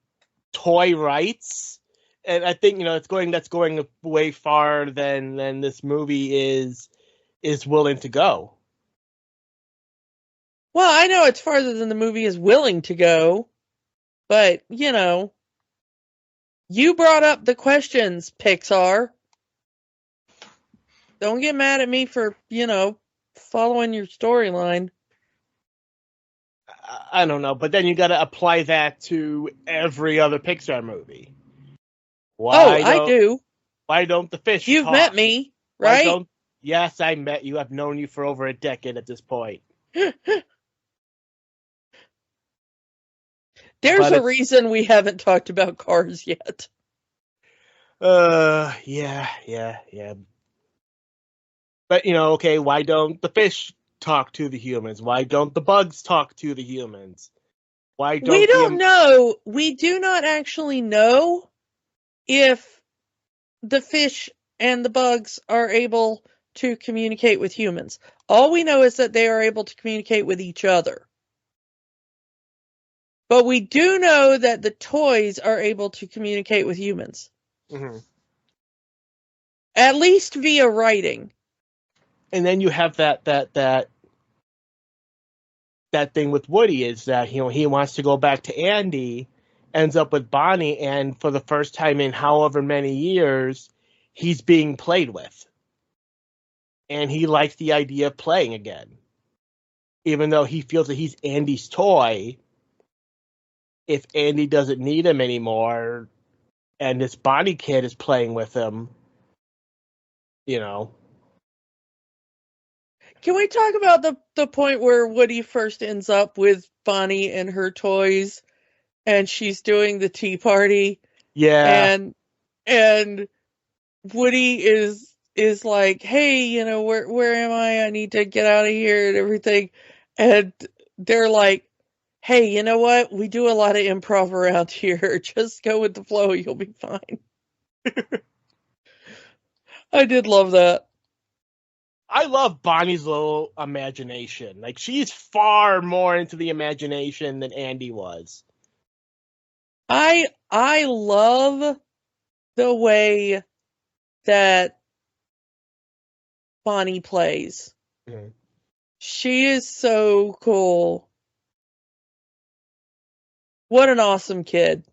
toy rights, and I think that's going way far than this movie is willing to go. Well, I know it's farther than the movie is willing to go, but you brought up the questions, Pixar. Don't get mad at me for following your storyline. I don't know, but then you got to apply that to every other Pixar movie. I do. Why don't the fish You've talk? met me, right? Yes, I met you. I've known you for over a decade at this point. There's a reason we haven't talked about Cars yet. Yeah. But, okay, why don't the fish talk to the humans? Why don't the bugs talk to the humans? Why don't we don't know. We do not actually know if the fish and the bugs are able to communicate with humans. All we know is that they are able to communicate with each other. But we do know that the toys are able to communicate with humans. Mm-hmm. At least via writing. And then you have that thing with Woody is that he wants to go back to Andy, ends up with Bonnie, and for the first time in however many years, he's being played with. And he likes the idea of playing again. Even though he feels that he's Andy's toy, if Andy doesn't need him anymore, and this Bonnie kid is playing with him, Can we talk about the point where Woody first ends up with Bonnie and her toys, and she's doing the tea party? Yeah. And Woody is like, hey, where am I? I need to get out of here and everything. And they're like, hey, you know what? We do a lot of improv around here. Just go with the flow. You'll be fine. I did love that. I love Bonnie's little imagination. Like, she's far more into the imagination than Andy was. I love the way that Bonnie plays. Mm-hmm. She is so cool. What an awesome kid.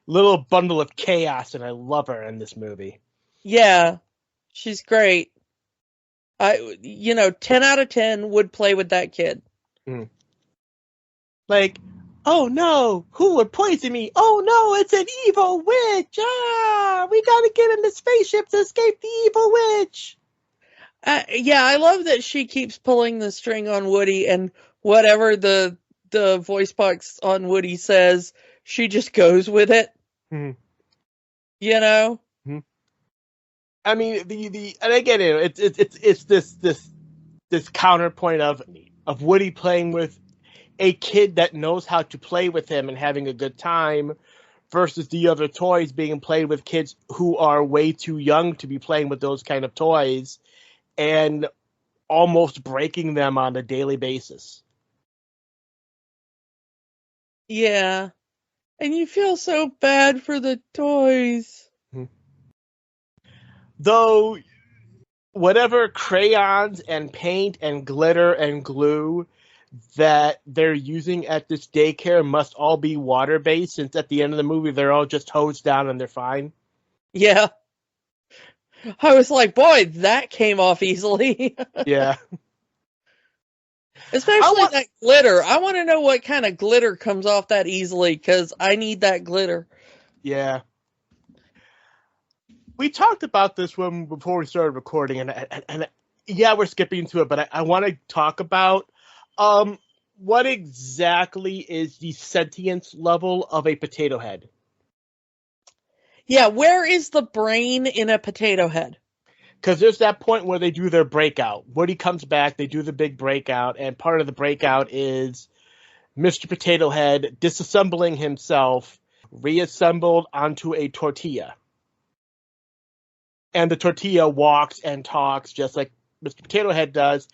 Little bundle of chaos, and I love her in this movie. Yeah, she's great. 10 out of 10 would play with that kid. Mm. Like, oh no, who would poison me? Oh no, it's an evil witch! Ah, we gotta get in the spaceship to escape the evil witch! Yeah, I love that she keeps pulling the string on Woody, and whatever the voice box on Woody says, she just goes with it. Hmm. You know? Hmm. I mean, the and I get it. It's this counterpoint of Woody playing with a kid that knows how to play with him and having a good time versus the other toys being played with kids who are way too young to be playing with those kind of toys and almost breaking them on a daily basis. Yeah. And you feel so bad for the toys. Though whatever crayons and paint and glitter and glue that they're using at this daycare must all be water based, since at the end of the movie they're all just hosed down and they're fine. Yeah. I was like, boy, that came off easily. Yeah. Especially that glitter. I want to know what kind of glitter comes off that easily, because I need that glitter. Yeah. We talked about this one before we started recording, and yeah, we're skipping to it, but I want to talk about what exactly is the sentience level of a potato head? Yeah, where is the brain in a potato head? Because there's that point where they do their breakout. Woody comes back, they do the big breakout, and part of the breakout is Mr. Potato Head disassembling himself, reassembled onto a tortilla. And the tortilla walks and talks just like Mr. Potato Head does,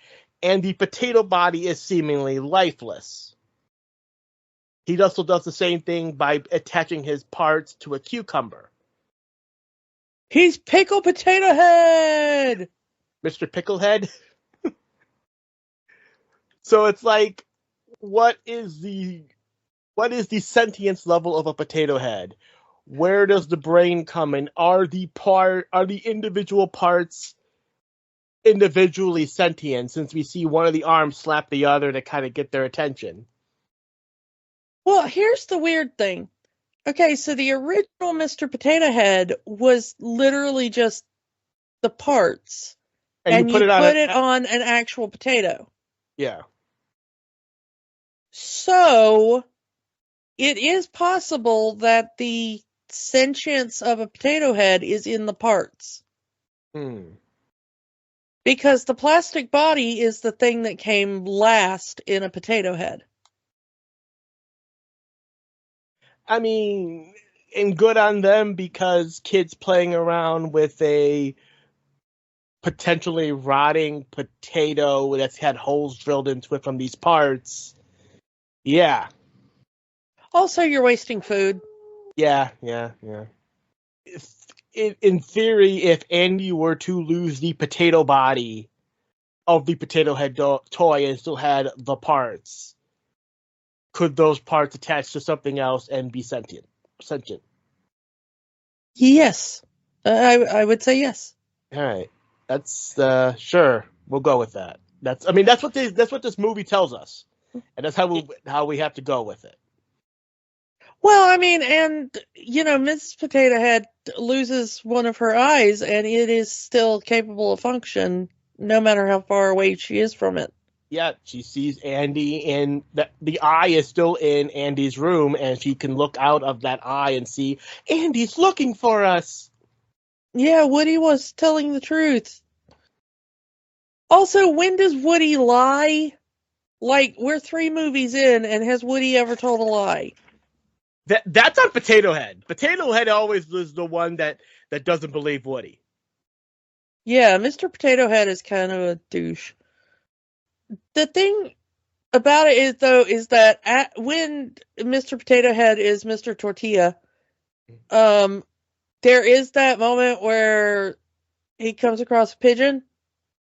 and the potato body is seemingly lifeless. He also does the same thing by attaching his parts to a cucumber. He's Pickle Potato Head! Mr. Picklehead. So it's like, what is the sentience level of a potato head? Where does the brain come in? Are the individual parts individually sentient, since we see one of the arms slap the other to kind of get their attention? Well, here's the weird thing. Okay, so the original Mr. Potato Head was literally just the parts, And you and put you it on put it on an actual potato. yeah. So, it is possible that the sentience of a potato head is in the parts. Hmm. Because the plastic body is the thing that came last in a potato head. I mean, and good on them, because kids playing around with a potentially rotting potato that's had holes drilled into it from these parts. Yeah. Also, you're wasting food. Yeah. In theory, if Andy were to lose the potato body of the potato head toy and still had the parts, could those parts attach to something else and be sentient? Yes. I would say yes. All right, that's sure. We'll go with that. That's that's what this movie tells us, and that's how we have to go with it. Well, I mean, and, Miss Potato Head loses one of her eyes, and it is still capable of function, no matter how far away she is from it. Yeah, she sees Andy, and the eye is still in Andy's room, and she can look out of that eye and see Andy's looking for us. Yeah, Woody was telling the truth. Also, when does Woody lie? Like, we're 3 movies in, and has Woody ever told a lie? That's on Potato Head. Potato Head always is the one that doesn't believe Woody. Yeah, Mr. Potato Head is kind of a douche. The thing about it is that when Mr. Potato Head is Mr. Tortilla, there is that moment where he comes across a pigeon.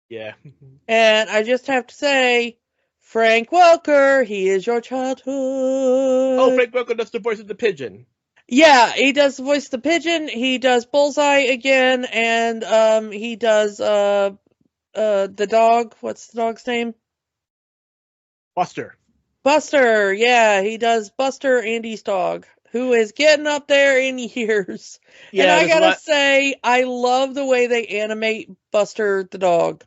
Yeah. And I just have to say, Frank Welker, he is your childhood. Oh, Frank Welker does the voice of the pigeon. Yeah, he does the voice of the pigeon. He does Bullseye again, and he does the dog. What's the dog's name? Buster. Buster, yeah, he does Buster, Andy's dog, who is getting up there in years. And Yeah, I there's a gotta lot. say, I love the way they animate Buster the dog.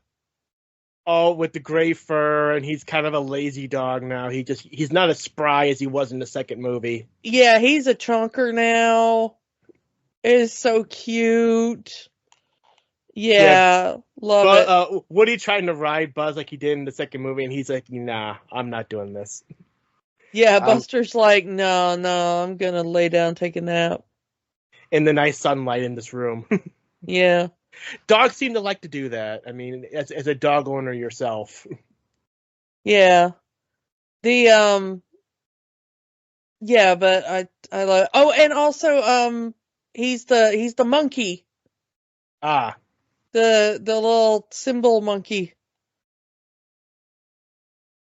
All with the gray fur, and he's kind of a lazy dog now. He's not as spry as he was in the second movie. Yeah, he's a chunker now. It is so cute. Yeah, Yeah, love but it. Woody trying to ride Buzz like he did in the second movie, and he's like, "Nah, I'm not doing this." Yeah, Um, Buster's like, no, no, I'm gonna lay down, take a nap. in the nice sunlight in this room. Yeah, Dogs seem to like to do that. I mean, as a dog owner yourself. yeah. The yeah, but I love. Oh, and also he's the monkey, Ah, the little symbol monkey.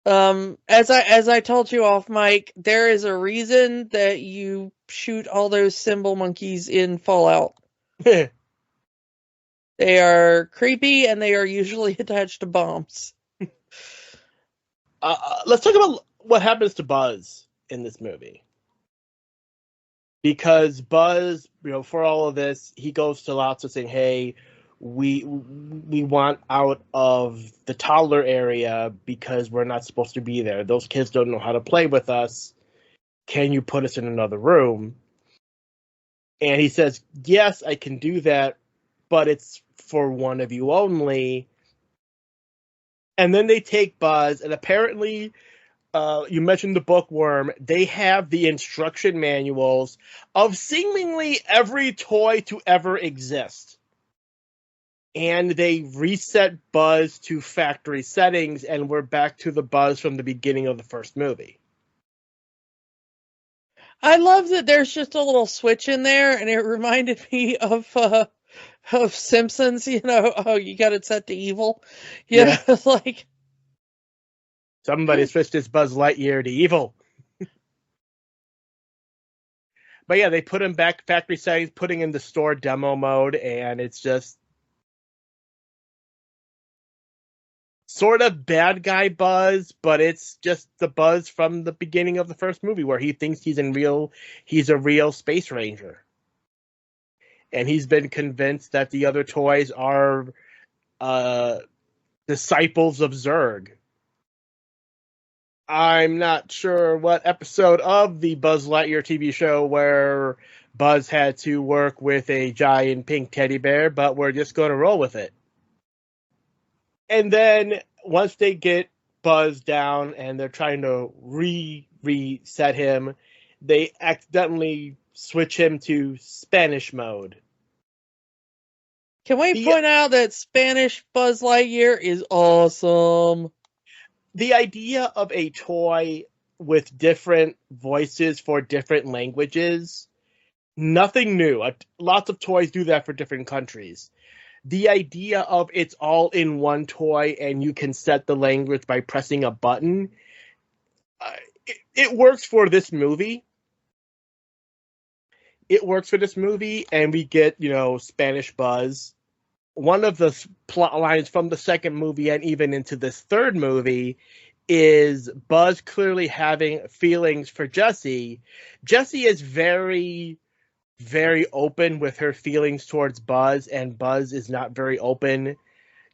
As I told you off mic, there is a reason that you shoot all those symbol monkeys in Fallout. They are creepy and they are usually attached to bombs. let's talk about what happens to Buzz in this movie. Because Buzz, for all of this, he goes to lots of saying, "Hey, we want out of the toddler area because we're not supposed to be there. Those kids don't know how to play with us. Can you put us in another room?" And he says, "Yes, I can do that, but it's for one of you only." And then they take Buzz, and apparently, you mentioned the bookworm. They have the instruction manuals of seemingly every toy to ever exist. And they reset Buzz to factory settings, and we're back to the Buzz from the beginning of the first movie. I love that there's just a little switch in there, and it reminded me of Simpsons. Oh, you got it set to evil. Yeah. Like Somebody switched his Buzz Lightyear to evil. But yeah, they put him back factory settings, putting in the store demo mode, and it's just sort of bad guy Buzz, but it's just the Buzz from the beginning of the first movie where he thinks he's a real space ranger. And he's been convinced that the other toys are uh, disciples of Zurg. I'm not sure what episode of the Buzz Lightyear TV show where Buzz had to work with a giant pink teddy bear, but we're just going to roll with it. And then once they get Buzz down and they're trying to reset him, they accidentally switch him to Spanish mode. can we The point out that Spanish Buzz Lightyear is awesome? the idea of a toy with different voices for different languages, nothing new. Lots of toys do that for different countries. The idea of it's all in one toy and you can set the language by pressing a button, it works for this movie. It works for this movie, and we get, Spanish Buzz. One of the plot lines from the second movie and even into this third movie is Buzz clearly having feelings for Jessie. Jessie is very, very open with her feelings towards Buzz, and Buzz is not very open.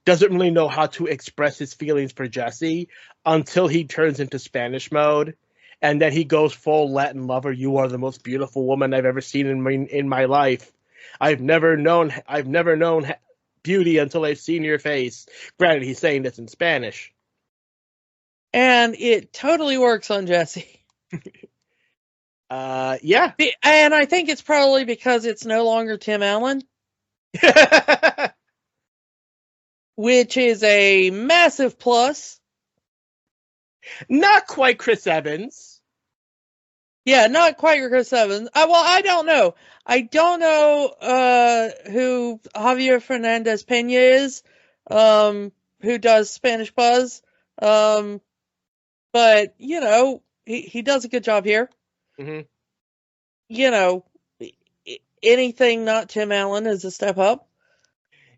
Doesn't really know how to express his feelings for Jessie until he turns into Spanish mode. And then he goes full Latin lover. You are the most beautiful woman I've ever seen in my life. I've never known beauty until I've seen your face. Granted, he's saying this in Spanish. And it totally works on Jesse. Yeah. And I think it's probably because it's no longer Tim Allen, which is a massive plus. Not quite Chris Evans. Yeah, not quite Chris Evans. Well, I don't know. I don't know who Javier Fernandez Pena is, who does Spanish Buzz. But he does a good job here. Mm-hmm. Anything not Tim Allen is a step up.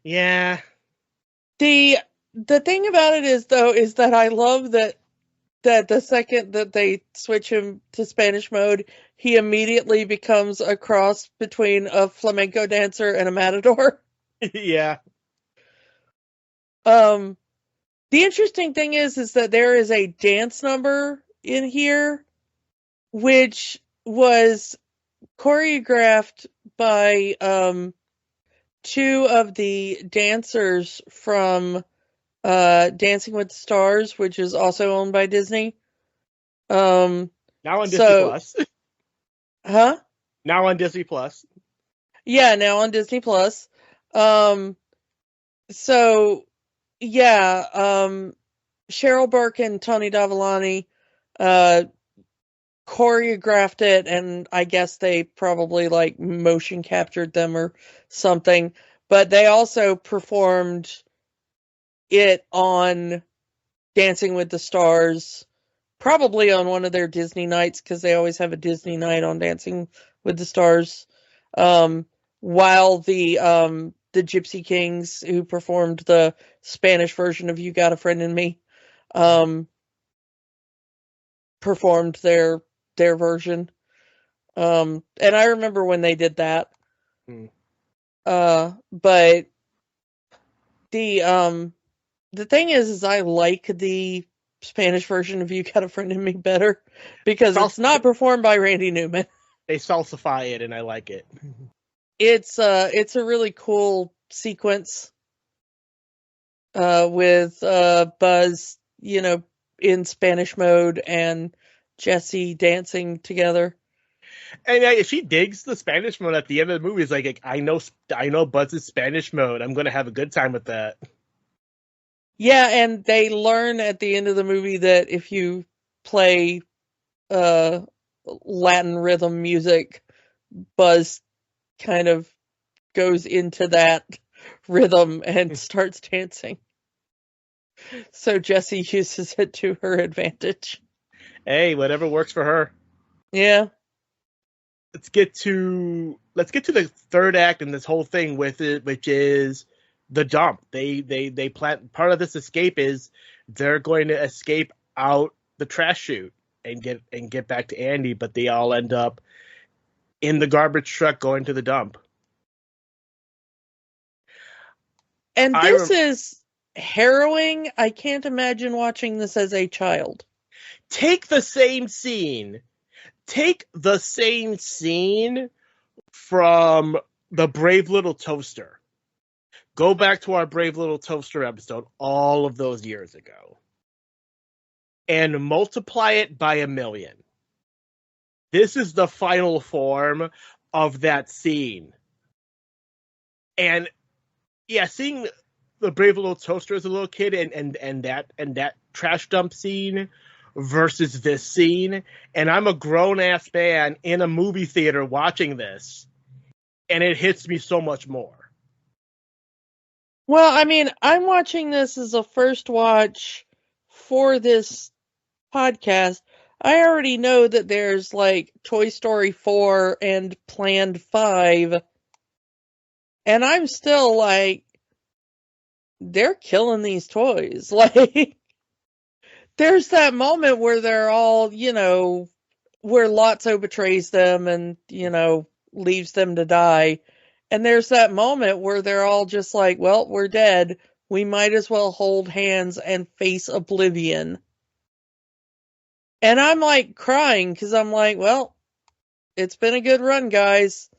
Yeah. The thing about it is that I love that that the second that they switch him to Spanish mode, he immediately becomes a cross between a flamenco dancer and a matador. Yeah. The interesting thing is that there is a dance number in here, which was choreographed by two of the dancers from Dancing with the Stars, which is also owned by Disney. Now on Disney Plus. Huh? Now on Disney Plus. Yeah, now on Disney Plus. So yeah, Cheryl Burke and Tony Davolani choreographed it, and I guess they probably like motion captured them or something. But they also performed it on Dancing with the Stars, probably on one of their Disney nights, because they always have a Disney night on Dancing with the Stars. While the Gypsy Kings, who performed the Spanish version of You Got a Friend in Me, performed their version. And I remember when they did that. But the thing is I like the Spanish version of You Got a Friend in Me better, because it's not performed by Randy Newman. They salsify it, and I like it. It's a really cool sequence with Buzz, in Spanish mode, and Jessie dancing together. And if she digs the Spanish mode at the end of the movie, it's like I know Buzz's Spanish mode. I'm gonna have a good time with that. Yeah, and they learn at the end of the movie that if you play Latin rhythm music, Buzz kind of goes into that rhythm and starts dancing. So Jessie uses it to her advantage. Hey, whatever works for her. Yeah. Let's get to the third act in this whole thing with it, which is the dump. They plan, part of this escape is they're going to escape out the trash chute and get back to Andy, but they all end up in the garbage truck going to the dump. And this is harrowing. I can't imagine watching this as a child. Take the same scene from the Brave Little Toaster. Go back to our Brave Little Toaster episode all of those years ago and multiply it by 1,000,000. This is the final form of that scene. And yeah, seeing the Brave Little Toaster as a little kid and that trash dump scene versus this scene, and I'm a grown-ass man in a movie theater watching this, and it hits me so much more. Well, I mean, I'm watching this as a first watch for this podcast. I already know that there's like Toy Story 4 and planned 5, and I'm still like, they're killing these toys. Like, there's that moment where they're all, where Lotso betrays them and, leaves them to die. And there's that moment where they're all just like, well, we're dead. We might as well hold hands and face oblivion. And I'm like crying because I'm like, well, it's been a good run, guys.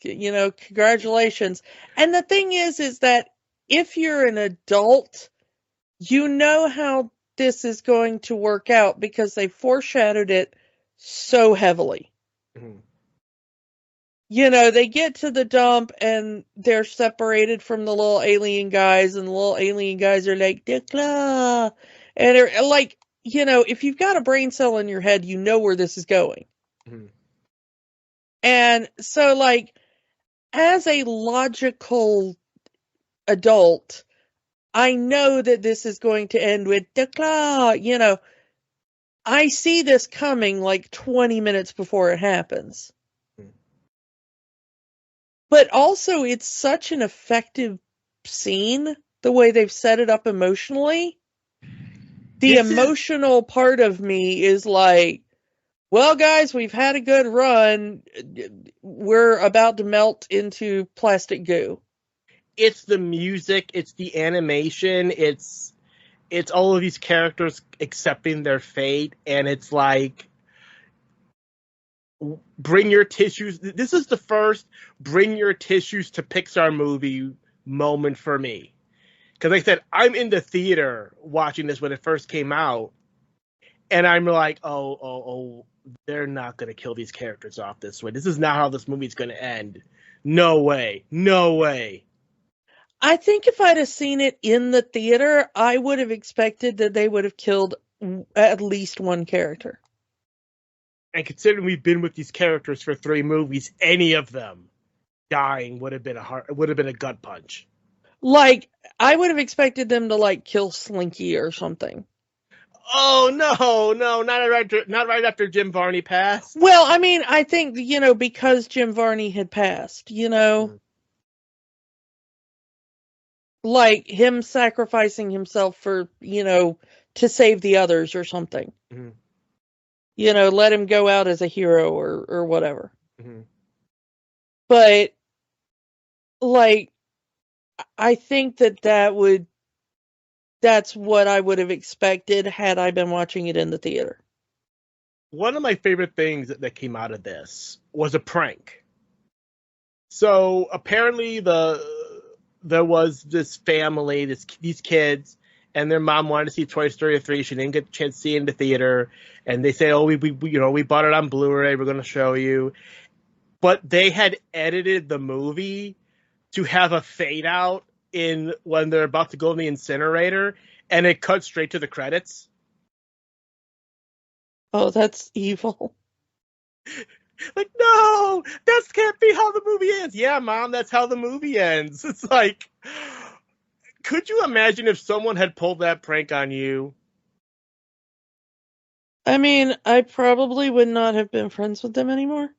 Congratulations. And the thing is that if you're an adult, you know how this is going to work out because they foreshadowed it so heavily. Mm-hmm. They get to the dump and they're separated from the little alien guys, and the little alien guys are like, Decla! And they're like, if you've got a brain cell in your head, you know where this is going. Mm-hmm. And so, like, as a logical adult, I know that this is going to end with Decla! I see this coming like 20 minutes before it happens. But also, it's such an effective scene, the way they've set it up emotionally, The emotional part of me is like, well, guys, we've had a good run. We're about to melt into plastic goo. It's the music, it's the animation, it's all of these characters accepting their fate, and it's like, bring your tissues. This is the first bring your tissues to Pixar movie moment for me. Because like I said, I'm in the theater watching this when it first came out, and I'm like, oh, they're not going to kill these characters off this way. This is not how this movie's going to end. No way. No way. I think if I'd have seen it in the theater, I would have expected that they would have killed at least one character. And considering we've been with these characters for 3 movies, any of them dying would have been a gut punch. Like, I would have expected them to, like, kill Slinky or something. Oh, no, not right after Jim Varney passed. Well, I mean, I think, because Jim Varney had passed, like him sacrificing himself for, to save the others or something. Mm-hmm. Let him go out as a hero or whatever. Mm-hmm. But, like, I think that's what I would have expected had I been watching it in the theater. One of my favorite things that came out of this was a prank. So apparently there was this family, these kids, and their mom wanted to see Toy Story 3. She didn't get a chance to see it in the theater, and they say, "Oh, we bought it on Blu-ray. We're going to show you." But they had edited the movie to have a fade out in when they're about to go in the incinerator, and it cut straight to the credits. Oh, that's evil. Like, no, that can't be how the movie ends. Yeah, Mom, that's how the movie ends. It's like, could you imagine if someone had pulled that prank on you? I mean, I probably would not have been friends with them anymore.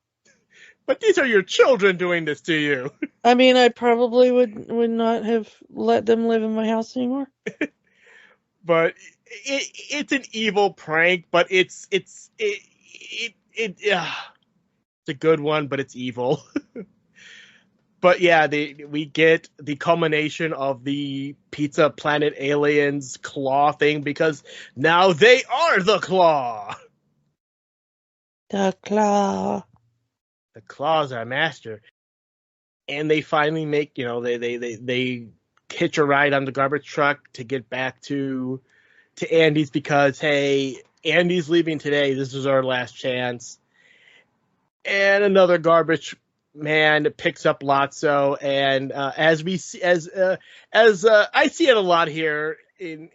But these are your children doing this to you. I mean, I probably would not have let them live in my house anymore. But it's an evil prank, but it's a good one, but it's evil. But yeah, we get the culmination of the Pizza Planet Aliens claw thing, because now they are the claw. The claw. The claw's our master. And they finally make, they hitch a ride on the garbage truck to get back to Andy's, because, hey, Andy's leaving today. This is our last chance. And another garbage man picks up Lotso, and as we see, as I see it a lot here in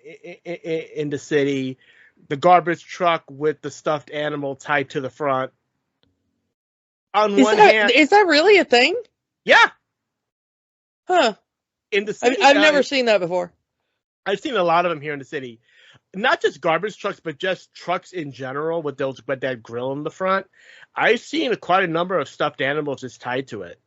the city, the garbage truck with the stuffed animal tied to the front. On one hand, is that really a thing? Yeah. Huh. In the city, I've never seen that before. I've seen a lot of them here in the city. Not just garbage trucks, but just trucks in general with that grill in the front. I've seen quite a number of stuffed animals just tied to it.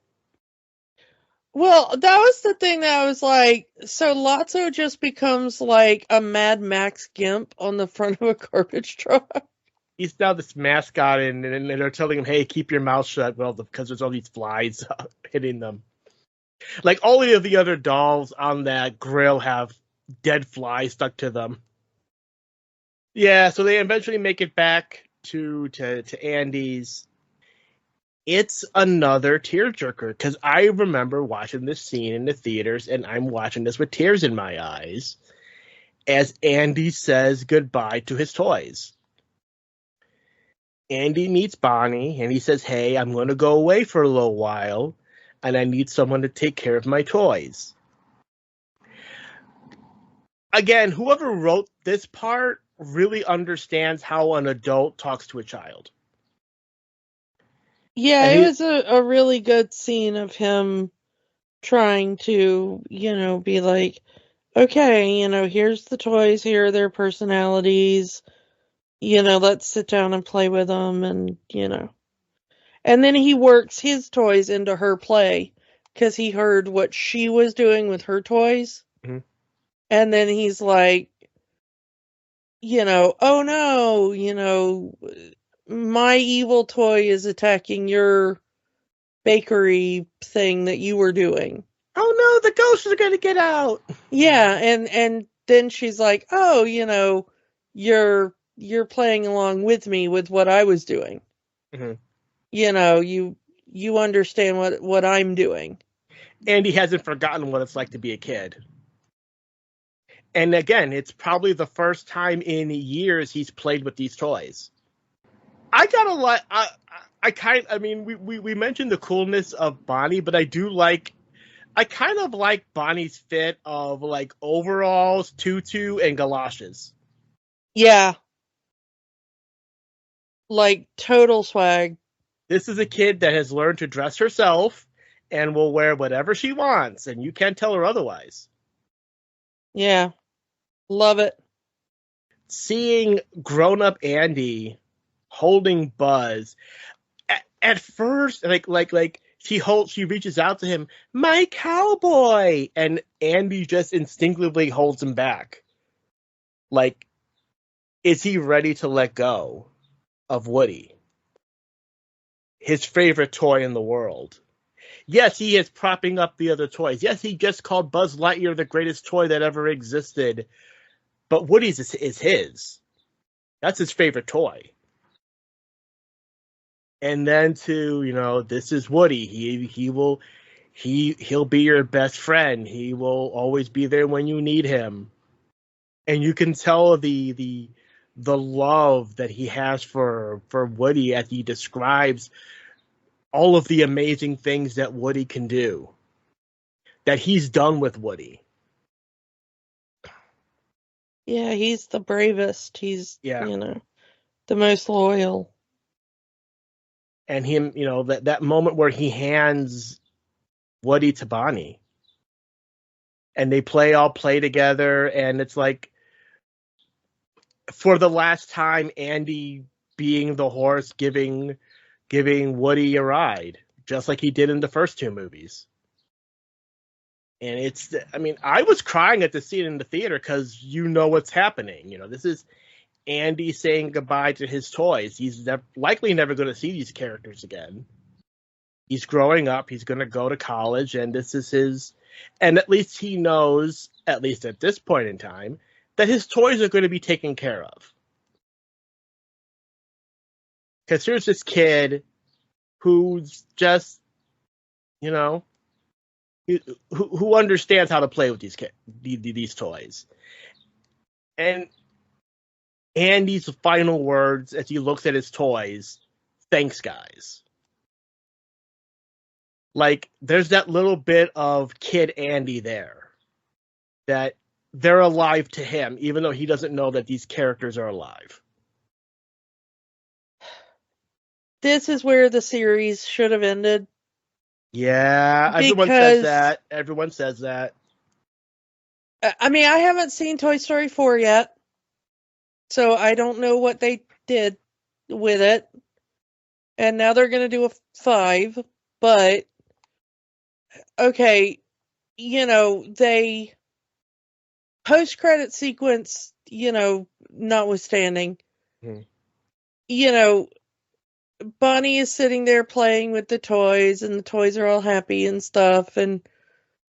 Well, that was the thing that I was like, so Lotso just becomes like a Mad Max Gimp on the front of a garbage truck. He's now this mascot, and they're telling him, "Hey, keep your mouth shut." Well, because there's all these flies hitting them. Like, all of the other dolls on that grill have dead flies stuck to them. Yeah, so they eventually make it back to Andy's. It's another tearjerker, because I remember watching this scene in the theaters, and I'm watching this with tears in my eyes, as Andy says goodbye to his toys. Andy meets Bonnie, and he says, "Hey, I'm going to go away for a little while, and I need someone to take care of my toys." Again, whoever wrote this part really understands how an adult talks to a child. Yeah, it was a really good scene of him trying to, be like, okay, here's the toys, here are their personalities, let's sit down and play with them, and, And then he works his toys into her play, because he heard what she was doing with her toys. Mm-hmm. And then he's like, oh no, my evil toy is attacking your bakery thing that you were doing. Oh no, the ghosts are gonna get out. Yeah, and then she's like, oh, you're playing along with me with what I was doing. Mhm. You understand what I'm doing. And he hasn't forgotten what it's like to be a kid. And again, it's probably the first time in years he's played with these toys. I gotta like, I mean, we mentioned the coolness of Bonnie, but I kind of like Bonnie's fit of like overalls, tutu, and galoshes. Yeah, like total swag. This is a kid that has learned to dress herself and will wear whatever she wants, and you can't tell her otherwise. Yeah, love it. Seeing grown-up Andy holding Buzz at first, like she reaches out to him, my cowboy, and Andy just instinctively holds him back. Like, is he ready to let go of Woody, his favorite toy in the world? Yes, he is propping up the other toys. Yes, he just called Buzz Lightyear the greatest toy that ever existed. But Woody's is his. That's his favorite toy. And then this is Woody. He'll be your best friend. He will always be there when you need him. And you can tell the love that he has for Woody as he describes all of the amazing things that Woody can do, that he's done with Woody. Yeah, he's the bravest. He's, Yeah. the most loyal. And him, that moment where he hands Woody to Bonnie and they all play together, and it's like, for the last time, Andy being the horse giving Woody a ride, just like he did in the first two movies. And I was crying at the scene in the theater because what's happening. This is Andy saying goodbye to his toys. He's likely never going to see these characters again. He's growing up. He's going to go to college, and this is his. And at least he knows, at least at this point in time, that his toys are going to be taken care of. Because here's this kid who's just, who understands how to play with these toys. And Andy's final words as he looks at his toys, thanks, guys. Like, there's that little bit of kid Andy there, that they're alive to him, even though he doesn't know that these characters are alive. This is where the series should have ended. Yeah, everyone says that. Everyone says that. I mean, I haven't seen Toy Story 4 yet, so I don't know what they did with it. And now they're going to do a 5, but okay, they post-credit sequence, notwithstanding, Bonnie is sitting there playing with the toys, and the toys are all happy and stuff, and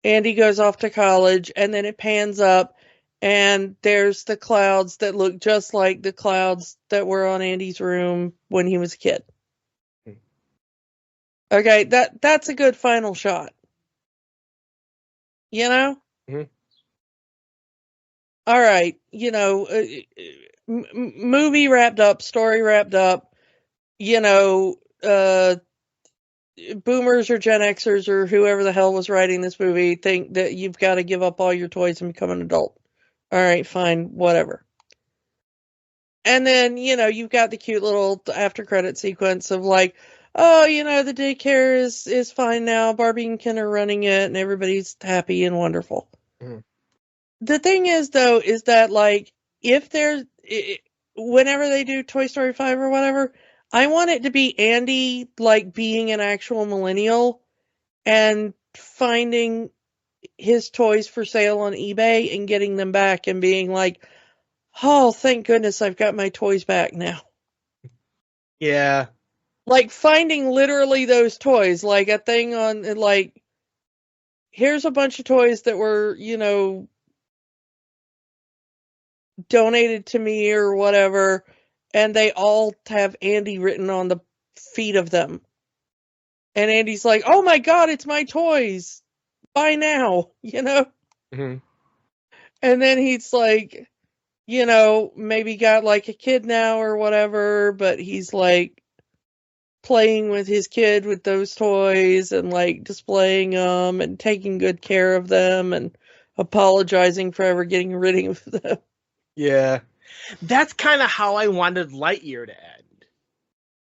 Andy goes off to college, and then it pans up, and there's the clouds that look just like the clouds that were on Andy's room when he was a kid. Okay, that's a good final shot. Mm-hmm. All right, movie wrapped up, story wrapped up, boomers or Gen Xers or whoever the hell was writing this movie think that you've got to give up all your toys and become an adult. All right, fine, whatever. And then, you've got the cute little after credit sequence of like, oh, the daycare is fine now. Barbie and Ken are running it and everybody's happy and wonderful. Mm-hmm. The thing is, though, is that like, whenever they do Toy Story 5 or whatever, I want it to be Andy, like, being an actual millennial and finding his toys for sale on eBay and getting them back and being like, Oh, thank goodness I've got my toys back now. Yeah. Like finding literally those toys, like a thing on, like, here's a bunch of toys that were, donated to me or whatever, and they all have Andy written on the feet of them. And Andy's like, oh my God, it's my toys. Buy now, Mm-hmm. And then he's like, maybe got like a kid now or whatever, but he's like playing with his kid with those toys and like displaying them and taking good care of them and apologizing for ever getting rid of them. Yeah. That's kind of how I wanted Lightyear to end.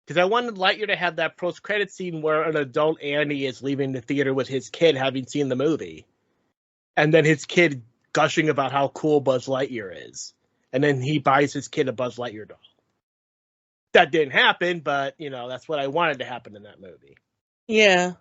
Because I wanted Lightyear to have that post-credit scene where an adult Andy is leaving the theater with his kid having seen the movie. And then his kid gushing about how cool Buzz Lightyear is. And then he buys his kid a Buzz Lightyear doll. That didn't happen, but, that's what I wanted to happen in that movie. Yeah.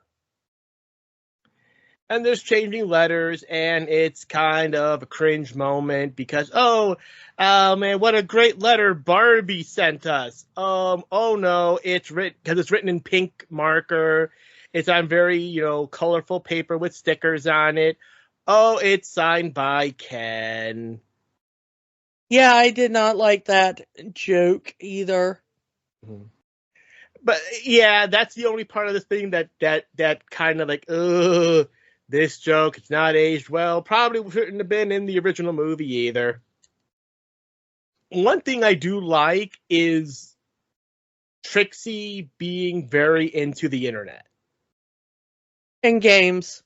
And there's changing letters, and it's kind of a cringe moment because, oh man, what a great letter Barbie sent us. Oh no, it's written, because it's written in pink marker. It's on very, colorful paper with stickers on it. Oh, it's signed by Ken. Yeah, I did not like that joke either. Mm-hmm. But yeah, that's the only part of this thing that kind of like, ugh, this joke, it's not aged well. Probably shouldn't have been in the original movie either. One thing I do like is Trixie being very into the internet. And games.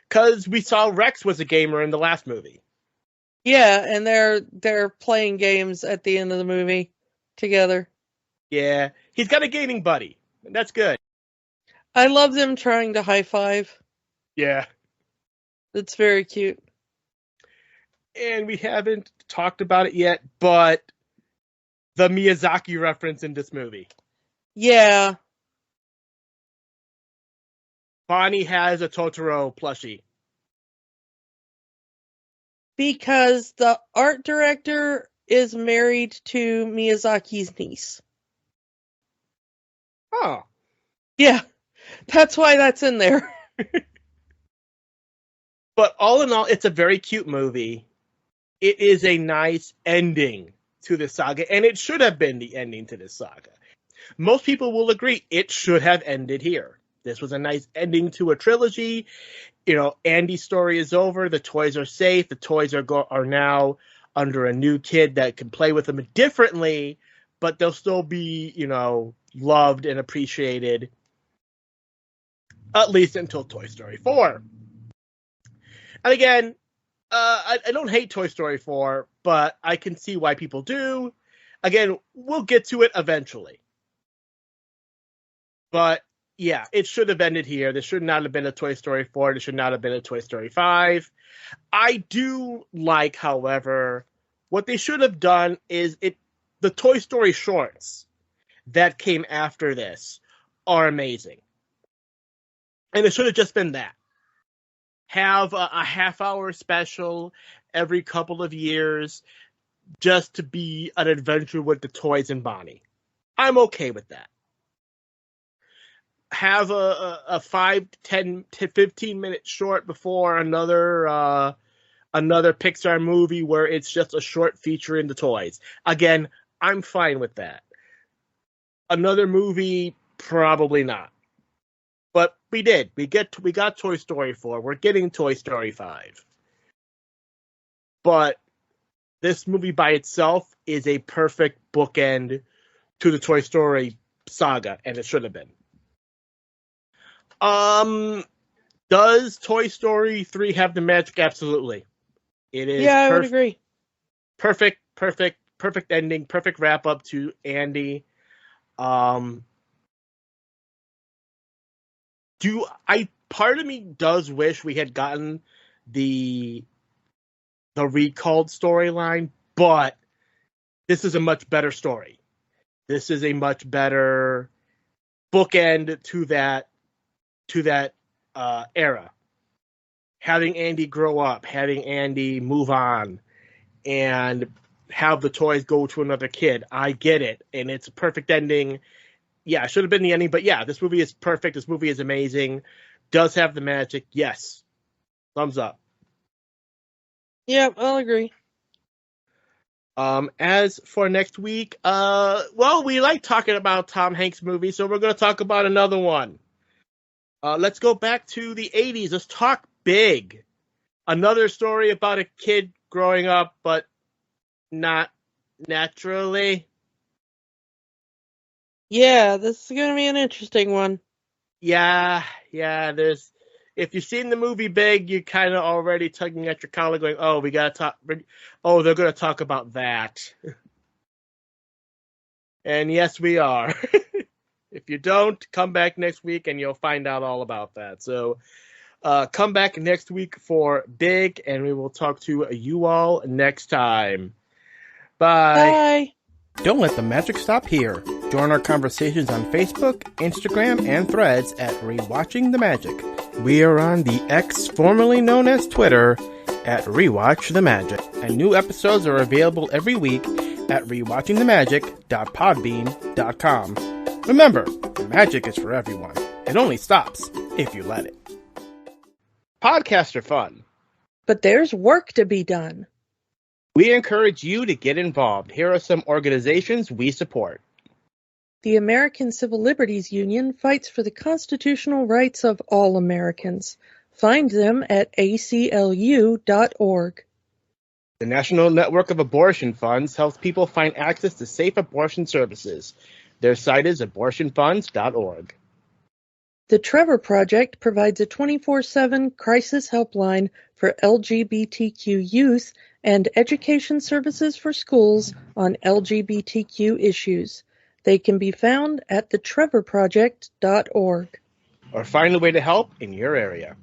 Because we saw Rex was a gamer in the last movie. Yeah, and they're playing games at the end of the movie together. Yeah, he's got a gaming buddy. And that's good. I love them trying to high five. Yeah. It's very cute. And we haven't talked about it yet, but the Miyazaki reference in this movie. Yeah. Bonnie has a Totoro plushie. Because the art director is married to Miyazaki's niece. Oh. Yeah, that's why that's in there. But all in all, it's a very cute movie. It is a nice ending to the saga, and it should have been the ending to this saga. Most people will agree it should have ended here. This was a nice ending to a trilogy. Andy's story is over. The toys are safe. The toys are now under a new kid that can play with them differently, but they'll still be, loved and appreciated, at least until Toy Story 4. And again, I don't hate Toy Story 4, but I can see why people do. Again, we'll get to it eventually. But yeah, it should have ended here. There should not have been a Toy Story 4. There should not have been a Toy Story 5. I do like, however, what they should have done is the Toy Story shorts that came after this are amazing. And it should have just been that. Have a half-hour special every couple of years just to be an adventure with the toys and Bonnie. I'm okay with that. Have a 5, 10, 15 minute short before another Pixar movie where it's just a short featuring the toys. Again, I'm fine with that. Another movie, probably not. But we did. We got Toy Story 4. We're getting Toy Story 5. But this movie by itself is a perfect bookend to the Toy Story saga, and it should have been. Does Toy Story 3 have the magic? Absolutely. It is. Yeah, I would agree. Perfect ending, perfect wrap up to Andy. Part of me does wish we had gotten the recalled storyline, but this is a much better story. This is a much better bookend to that era. Having Andy grow up, having Andy move on, and have the toys go to another kid. I get it, and it's a perfect ending. Yeah, it should have been the ending, but yeah, this movie is perfect. This movie is amazing. Does have the magic. Yes. Thumbs up. Yep, I'll agree. As for next week, well, we like talking about Tom Hanks movies, so we're going to talk about another one. Let's go back to the 80s. Let's talk Big. Another story about a kid growing up, but not naturally. Yeah, this is going to be an interesting one. Yeah, there's, if you've seen the movie Big, you're kind of already tugging at your collar going, oh, we got to talk, oh, they're going to talk about that. And yes, we are. If you don't, come back next week and you'll find out all about that. So come back next week for Big, and we will talk to you all next time. Bye. Bye. Don't let the magic stop here. Join our conversations on Facebook, Instagram, and Threads at Rewatching the Magic. We are on the X formerly known as Twitter at Rewatch the Magic. And new episodes are available every week at rewatchingthemagic.podbean.com. Remember, the magic is for everyone. It only stops if you let it. Podcasts are fun. But there's work to be done. We encourage you to get involved. Here are some organizations we support. The American Civil Liberties Union fights for the constitutional rights of all Americans. Find them at aclu.org. The National Network of Abortion Funds helps people find access to safe abortion services. Their site is abortionfunds.org. The Trevor Project provides a 24/7 crisis helpline for LGBTQ youth and education services for schools on LGBTQ issues. They can be found at thetrevorproject.org. Or find a way to help in your area.